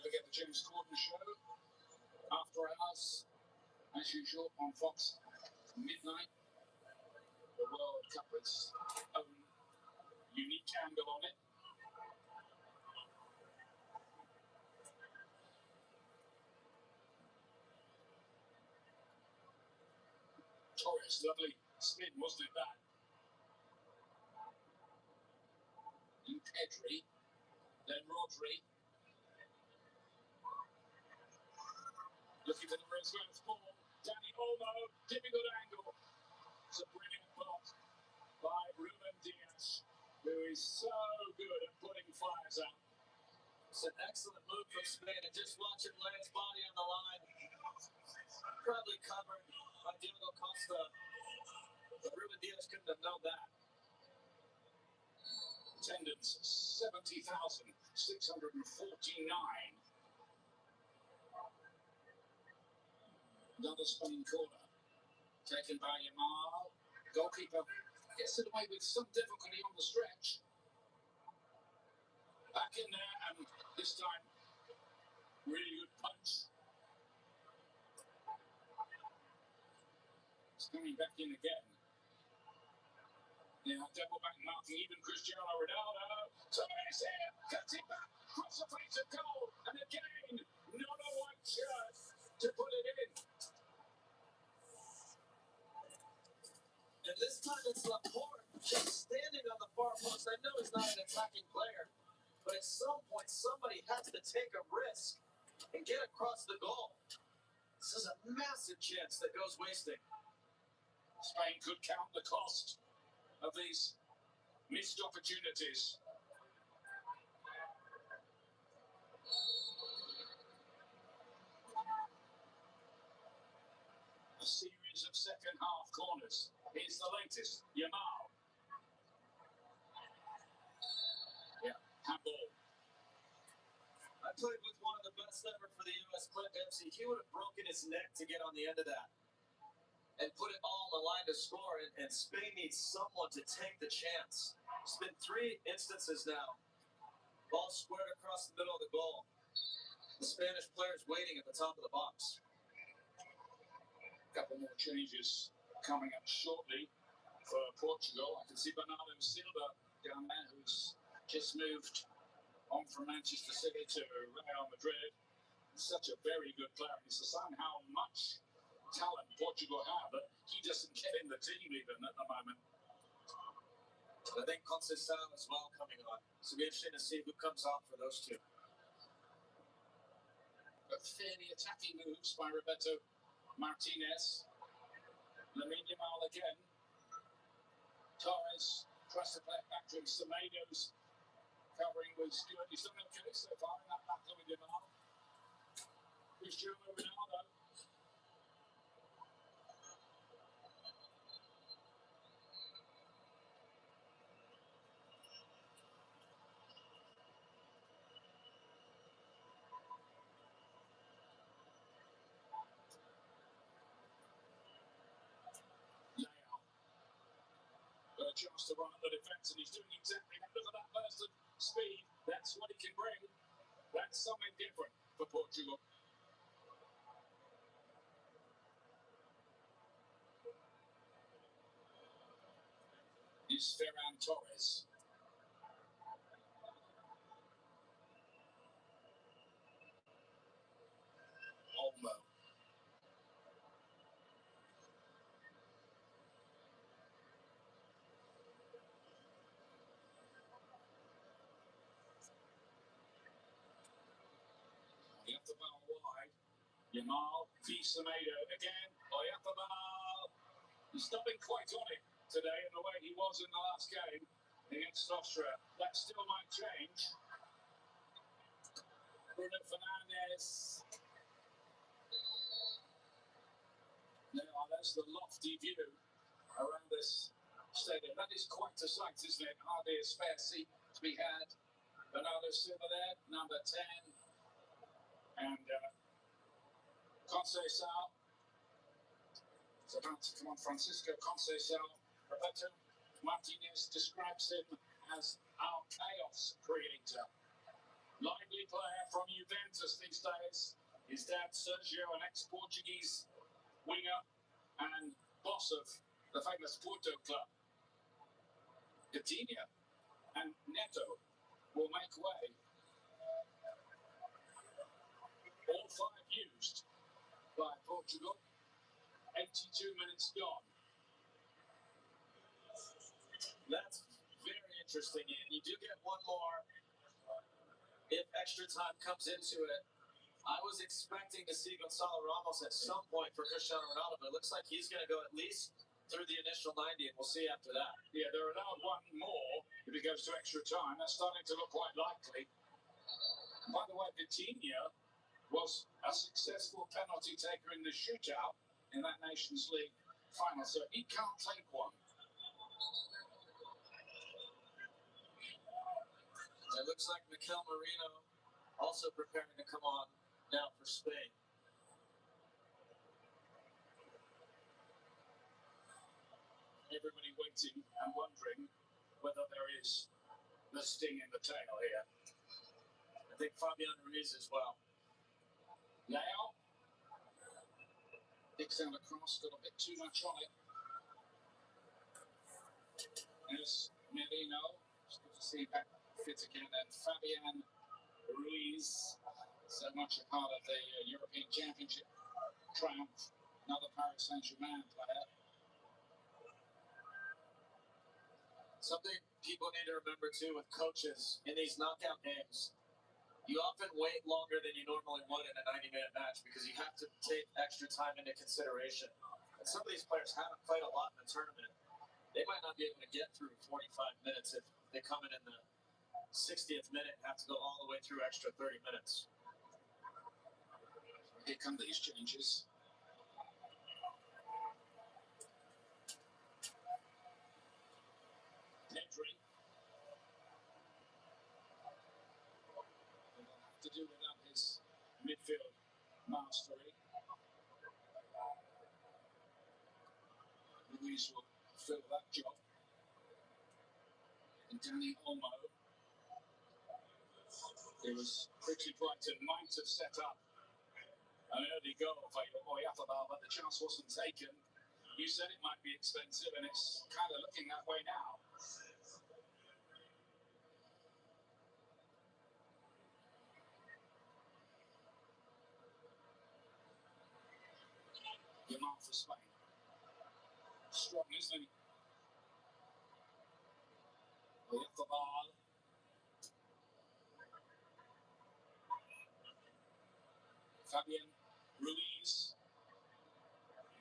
forget the James Corden show. After hours, as usual, on Fox midnight. The World Cup has own unique angle on it. Torres, lovely spin, wasn't it, that? And Pedri, then Rodri. Looking for the reverse ball. Danny Olmo, difficult angle. It's a brilliant block by Ruben Diaz, who is so good at putting fires out. It's an excellent move from Spain, and just watch him lay his body on the line. Probably covered by Diego Costa, but Ruben Diaz couldn't have known that. Attendance 70,649. Another Spain corner taken by Yamal. Goalkeeper gets it away with some difficulty on the stretch. Back in there, and this time, really good punch. It's coming back in again. Yeah, double back marking, even Cristiano Ronaldo. Torres here, cuts it back, cross the face of goal, and again, not a white shirt to put it in. And this time it's Laporte just standing on the far post. I know he's not an attacking player, but at some point somebody has to take a risk and get across the goal. This is a massive chance that goes wasting. Spain could count the cost of these missed opportunities. A series of second half corners. Here's the latest. Yamal. Yeah, handball. I played with one of the best ever for the U.S., Clint Dempsey. He would have broken his neck to get on the end of that and put it all on the line to score, and Spain needs someone to take the chance. It's been 3 instances now. Ball squared across the middle of the goal. The Spanish player's waiting at the top of the box. A couple more changes coming up shortly for Portugal. I can see Bernardo Silva down there, who's just moved on from Manchester City to Real Madrid. Such a very good player. It's a sign how much talent Portugal have, but he doesn't get in the team even at the moment. I think Conceição as well coming on. So it'll be interesting to see who comes out for those two. But fairly attacking moves by Roberto Martinez. Lamine Yamal again. Torres tries to play it back to him. Semedo's covering was good. He's done okay so far in that battle with Yamal. Cristiano Ronaldo. A chance to run at the defence, and he's doing exactly that. Look at that burst of speed. That's what he can bring. That's something different for Portugal. Is Ferran Torres. Olmo. Oyafabal wide. Yamal, Semedo again. Oyafabal. He's not been quite on it today in the way he was in the last game against Austria. That still might change. Bruno Fernandes. Now, that's the lofty view around this stadium. That is quite a sight, isn't it? Hardly a spare seat to be had. Bernardo Silva there, number 10. And Conceição. It's about to come on. Francisco Conceição. Roberto Martinez describes him as our chaos creator. lively player from Juventus these days. His dad, Sergio, an ex-Portuguese winger and boss of the famous Porto club. Coutinho and Neto will make way. All five used by Portugal. 82 minutes gone. That's very interesting, and you do get one more if extra time comes into it. I was expecting to see Gonzalo Ramos at some point for Cristiano Ronaldo, but it looks like he's going to go at least through the initial 90, and we'll see after that. Yeah, they're allowed one more if it goes to extra time. That's starting to look quite likely. By the way, Coutinho was a successful penalty taker in the shootout in that Nations League final, so he can't take one. It looks like Mikel Merino also preparing to come on now for Spain. Everybody waiting and wondering whether there is the sting in the tail here. I think Fabian Ruiz as well. Now, digs out across, got a bit too much on it. There's Merino, it's good to see him back fit again, and Fabian Ruiz, so much a part of the European Championship triumph, another Paris Saint-Germain player. Something people need to remember too with coaches in these knockout games, you often wait longer than you normally would in a 90-minute match because you have to take extra time into consideration. And some of these players haven't played a lot in the tournament. They might not be able to get through 45 minutes if they come in the 60th minute and have to go all the way through extra 30 minutes. Here come these changes. Pedri. They'll have to do without his midfield mastery. Luis will fill that job. And Danny Olmo, it was pretty Brighton might have set up an early goal for Oyafabal, but the chance wasn't taken. You said it might be expensive, and it's kind of looking that way now. Yamal for Spain. Strong, isn't he? Oyafabal. Fabian Ruiz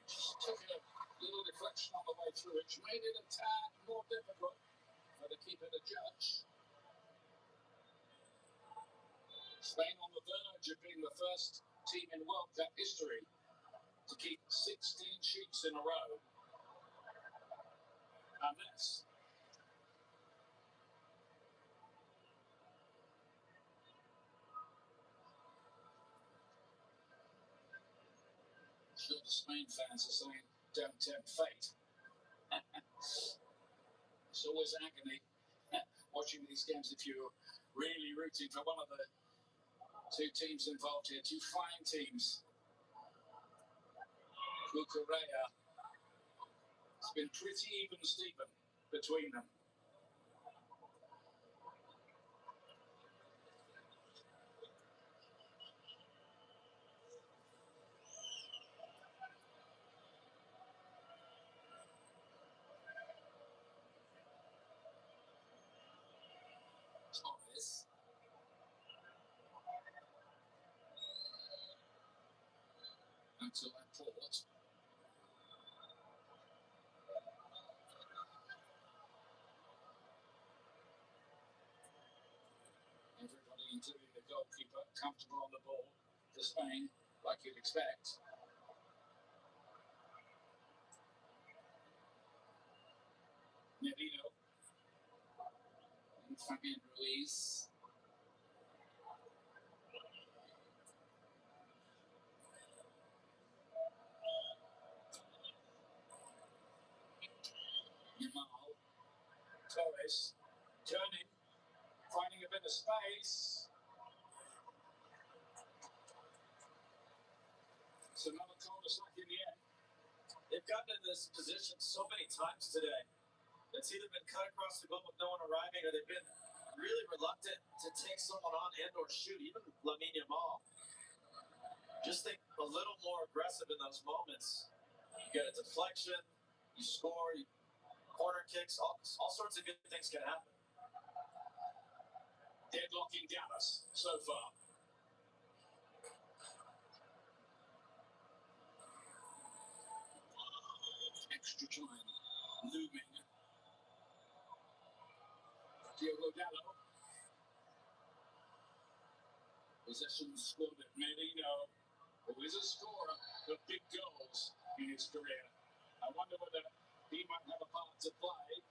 just took a little deflection on the way through, which made it a tad more difficult for the keeper to judge. Spain on the verge of being the first team in World Cup history to keep 16 sheets in a row. And this. Sure, the Spain fans are saying, don't tempt fate. It's always agony watching these games if you're really rooting for one of the two teams involved here, two fine teams. Cucurella, it's been pretty even Steven between them. Torres. Until Laporte. Everybody, including the goalkeeper, comfortable on the ball for Spain, like you'd expect. Merino. And Fabian Ruiz. Yamal. Torres. Turning. Finding a bit of space. was like in the end. They've gotten in this position so many times today. It's either been cut across the goal with no one arriving, or they've been really reluctant to take someone on and or shoot. Even Lamine Yamal. Just think a little more aggressive in those moments. You get a deflection, you score, corner kicks, all sorts of good things can happen. Deadlock in Dallas so far. Extra time looming. Diogo Dallo. Possession squad at Merino, who is a scorer of big goals in his career. I wonder whether he might have a part to play.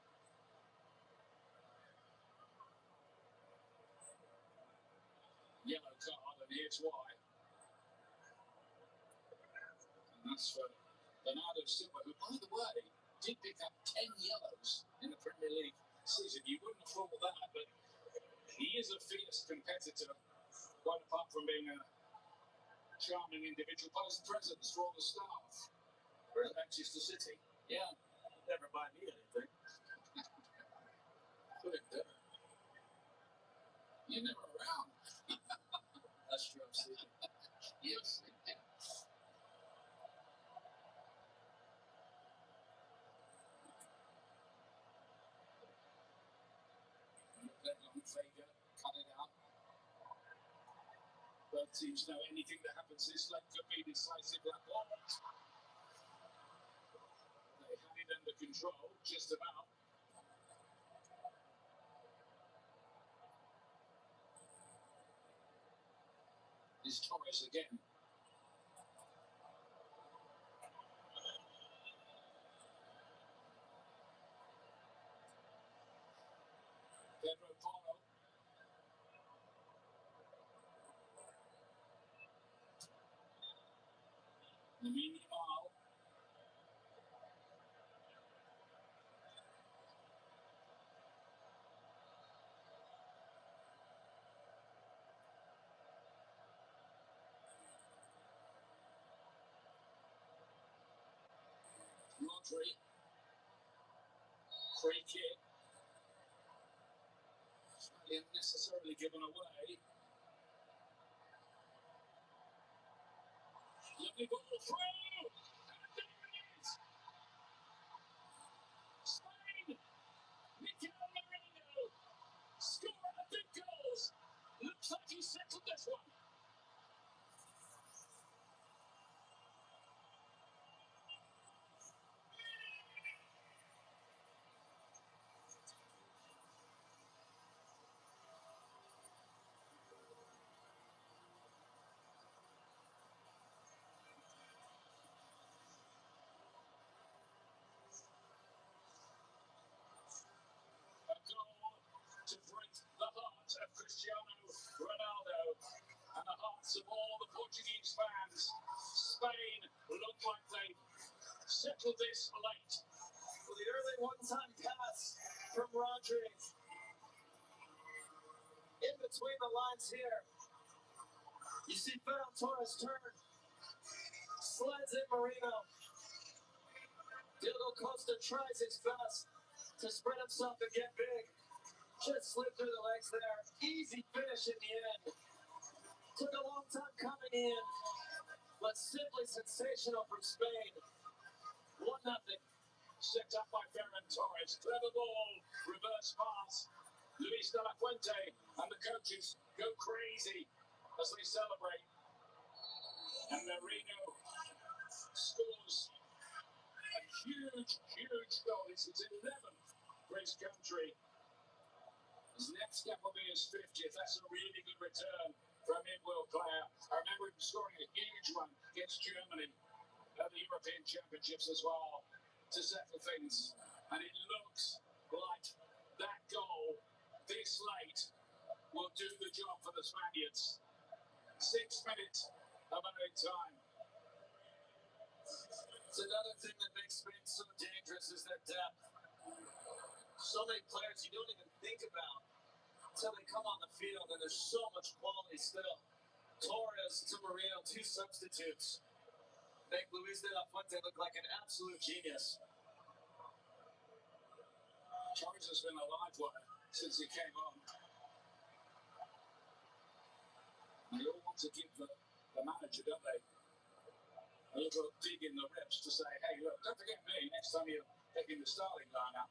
Yellow card, and here's why. And that's for Bernardo Silva, who, by the way, did pick up 10 yellows in the Premier League season. You wouldn't have thought that, but he is a fierce competitor, quite apart from being a charming individual. Plays presence for all the staff. We're at Manchester City. Yeah, never buy me anything. Put it there. You're never around. That's true, I'm sleeping. Yes. Vega, cut it out. Both teams know anything that happens this late could be decisive. Laporte. They had it under control, just about. Is Torres again. Pedro Porro. Lamine Yamal. Rodri. Free kick. Slightly unnecessarily given away. Lovely ball through. And there it is. Spain. Mikel Merino. Scorer of big goals. Looks like he settled this one. A goal to break the heart of Cristiano Ronaldo and the hearts of all the Portuguese fans. Spain look like they settled this late. Well, the early one-time pass from Rodri. In between the lines here, you see Ferran Torres turn. Slides in Marino. Diogo Costa tries his best to spread himself and get big. Just slipped through the legs there. Easy finish in the end. Took a long time coming in, but simply sensational from Spain. 1-0. Set up by Ferran Torres. Clever ball. Reverse pass. Luis de la Fuente and the coaches go crazy as they celebrate. And Merino scores a huge, huge goal. It's his 11th for his country. His next step will be his 50th. That's a really good return from him, Will Clare. I remember him scoring a huge one against Germany at the European Championships as well to settle things. And it looks like that goal this late will do the job for the Spaniards. 6 minutes of added time. It's another thing that makes Spain so dangerous is their depth. So many players you don't even think about until they come on the field, and there's so much quality still. Torres to Marino, 2 substitutes. make Luis de la Fuente look like an absolute genius. Torres has been a live wire since he came on. And they all want to give the manager, don't they, a little dig in the ribs to say, hey, look, don't forget me next time you're picking the starting lineup.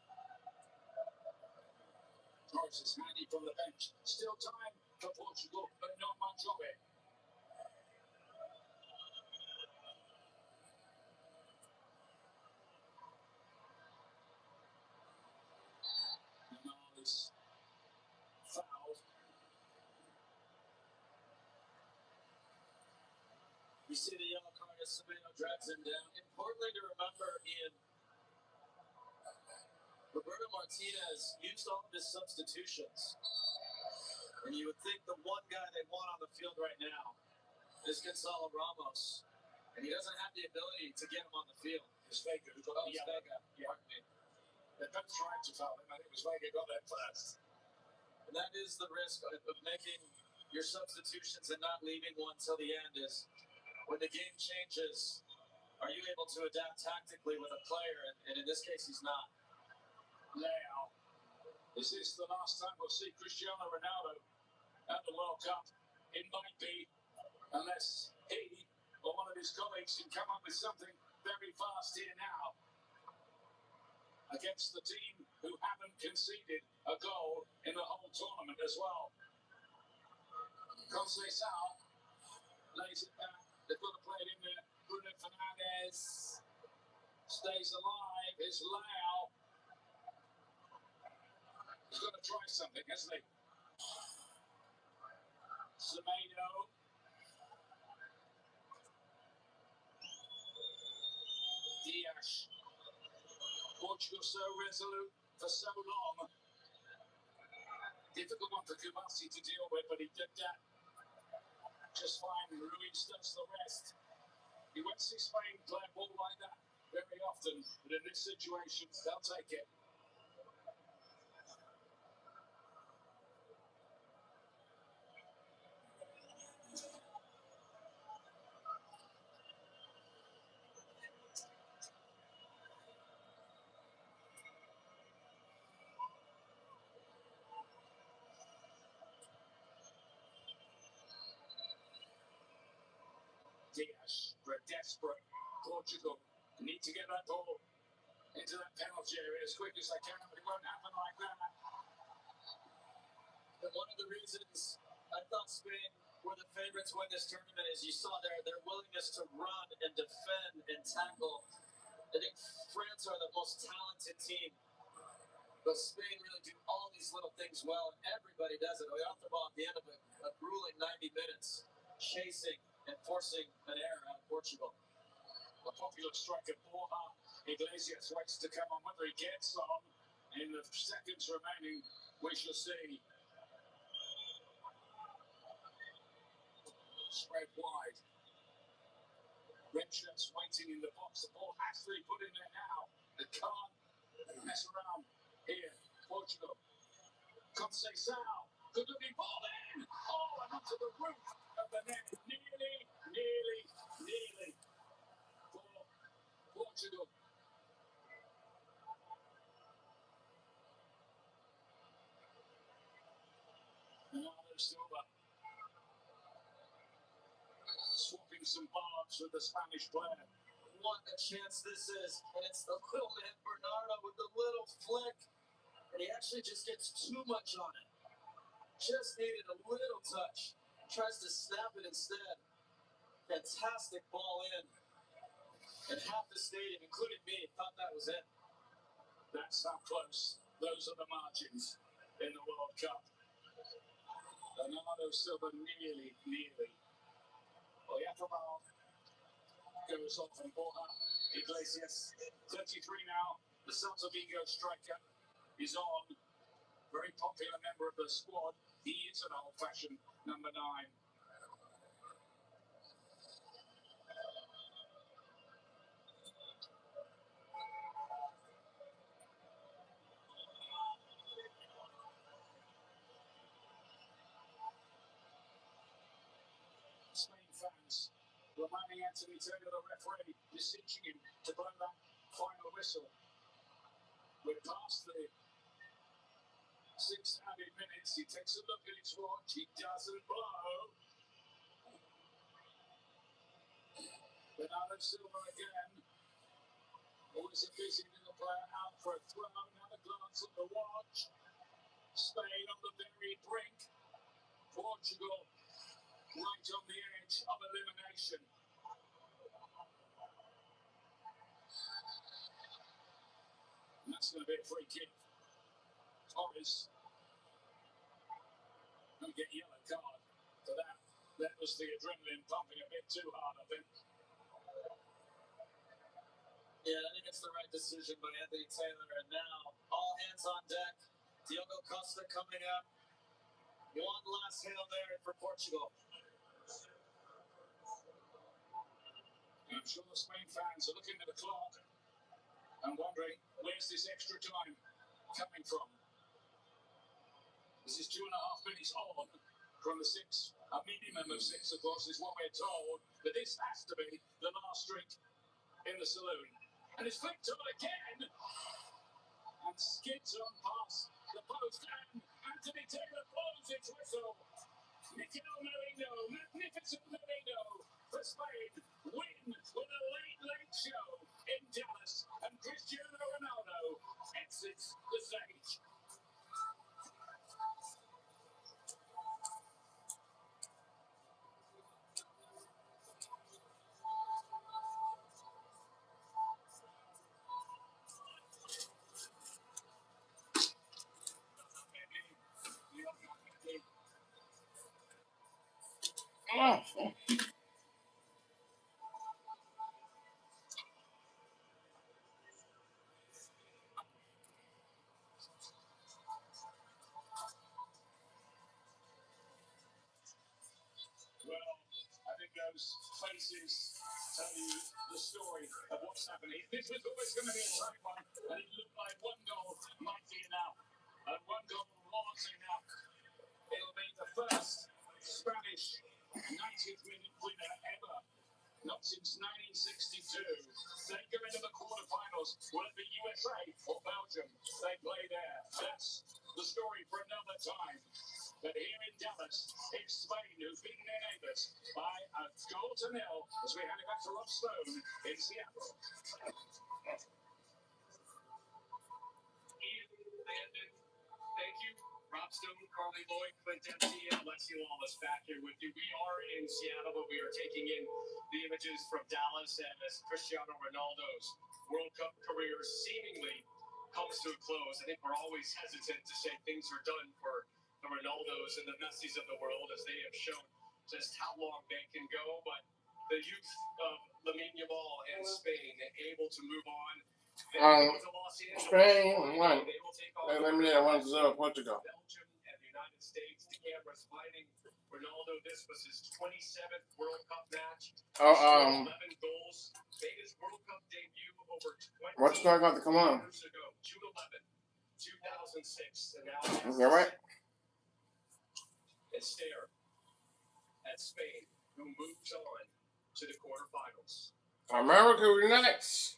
Torres is handy from the bench. Still time for Portugal, but not much of it. Yamal is fouled. You see the yellow card as Semedo drags him down. Importantly to remember, Ian, Roberto Martinez used all of his substitutions. And you would think the one guy they want on the field right now is Gonzalo Ramos. And he doesn't have the ability to get him on the field. It's Vega who got the yellow. Vega. Yeah. Pardon me. They're both trying to foul him. I think it was Vega got there first. And that is the risk of making your substitutions and not leaving one till the end is when the game changes, are you able to adapt tactically with a player? And in this case, he's not. Now, is this the last time we'll see Cristiano Ronaldo at the World Cup? It might be, unless he or one of his colleagues can come up with something very fast here now against the team who haven't conceded a goal in the whole tournament as well. Conceição lays it back. They've got to play it in there. Bruno Fernandes stays alive. Is Lau. He's got to try something, hasn't he? Semedo. Dias. Portugal so resolute for so long. Difficult one for Kubasi to deal with, but he did that just fine. Ruiz does the rest. You won't see Spain play a ball like that very often, but in this situation, they'll take it. Dias, for a desperate Portugal, need to get that ball into that penalty area as quick as they can, but it won't happen like that. And one of the reasons I thought Spain were the favorites to win this tournament is you saw their willingness to run and defend and tackle. I think France are the most talented team, but Spain really do all these little things well, and everybody does it. Oyarzabal at the end of a grueling 90 minutes, chasing and forcing an error out of Portugal. The popular striker Borja Iglesias waits to come on. Whether he gets on in the seconds remaining, we shall see. Spread wide. Red shirts waiting in the box. The ball has to be put in there now. They can't mess around here. Portugal. Conceição. Good looking ball in. Oh, and onto the roof of the net. Nearly. For Portugal. Bernardo Silva. Swapping some barbs with the Spanish player. What a chance this is. And it's the little man Bernardo with the little flick. And he actually just gets too much on it. Just needed a little touch. Tries to snap it instead. Fantastic ball in. And half the stadium, including me, thought that was it. That's how close those are the margins in the World Cup. Bernardo Silva nearly. Oyarzabal goes off and Borja Iglesias, 33 now. The Celta Vigo striker is on. Very popular member of the squad. He is an old-fashioned number 9. Spain fans reminding Anthony Taylor, the referee, beseeching him to blow that final whistle. We're past the 6 added minutes. He takes a look at his watch. He doesn't blow. Bernardo Silva again. Always a busy little player out for a throw. Another glance at the watch. Spain on the very brink. Portugal right on the edge of elimination. And that's going to be a free kick. Torres going to get a yellow card for that. That was the adrenaline pumping a bit too hard, I think. Yeah, I think it's the right decision by Anthony Taylor. And now, all hands on deck. Diogo Costa coming up. One last Hail Mary for Portugal. I'm sure the Spain fans are looking at the clock and wondering, where's this extra time coming from? This is 2.5 minutes on from the 6. A minimum of 6, of course, is what we're told. But this has to be the last drink in the saloon. And it's flicked on again. And skids on past the post. And Anthony Taylor blows its whistle. Mikel Merino, magnificent Merino for Spain. Win with a late show in Dallas. And Cristiano Ronaldo exits the stage. Oh. Well, I think those faces tell you the story of what's happening. This was always going to be a tight one, and it looked like one goal might be enough. And one goal was enough. It'll be the first Spanish 90th minute winner ever. Not since 1962. They go into the quarterfinals. Will it be USA or Belgium? They play there. That's the story for another time. But here in Dallas, it's Spain who've beaten their neighbours by a goal to nil as we hand it back to Rob Stone in Seattle. Ian Landon, thank you. Rob Stone, Carly Lloyd, Clint Dempsey, and Alexi Wallace back here with you. We are in Seattle, but we are taking in the images from Dallas as Cristiano Ronaldo's World Cup career seemingly comes to a close. I think we're always hesitant to say things are done for the Ronaldos and the Messis of the world, as they have shown just how long they can go. But the youth of Lamine Yamal and Spain able to move on. Spain won. They eliminated 1-0 Portugal. Belgium and the United States. The camera's finding Ronaldo. This was his 27th World Cup match. 11 goals. Made his World Cup debut over 20 what's going on to come on? years ago. June 11, 2006. And now Is that right? and stare at Spain, who moves on to the quarterfinals. America unites.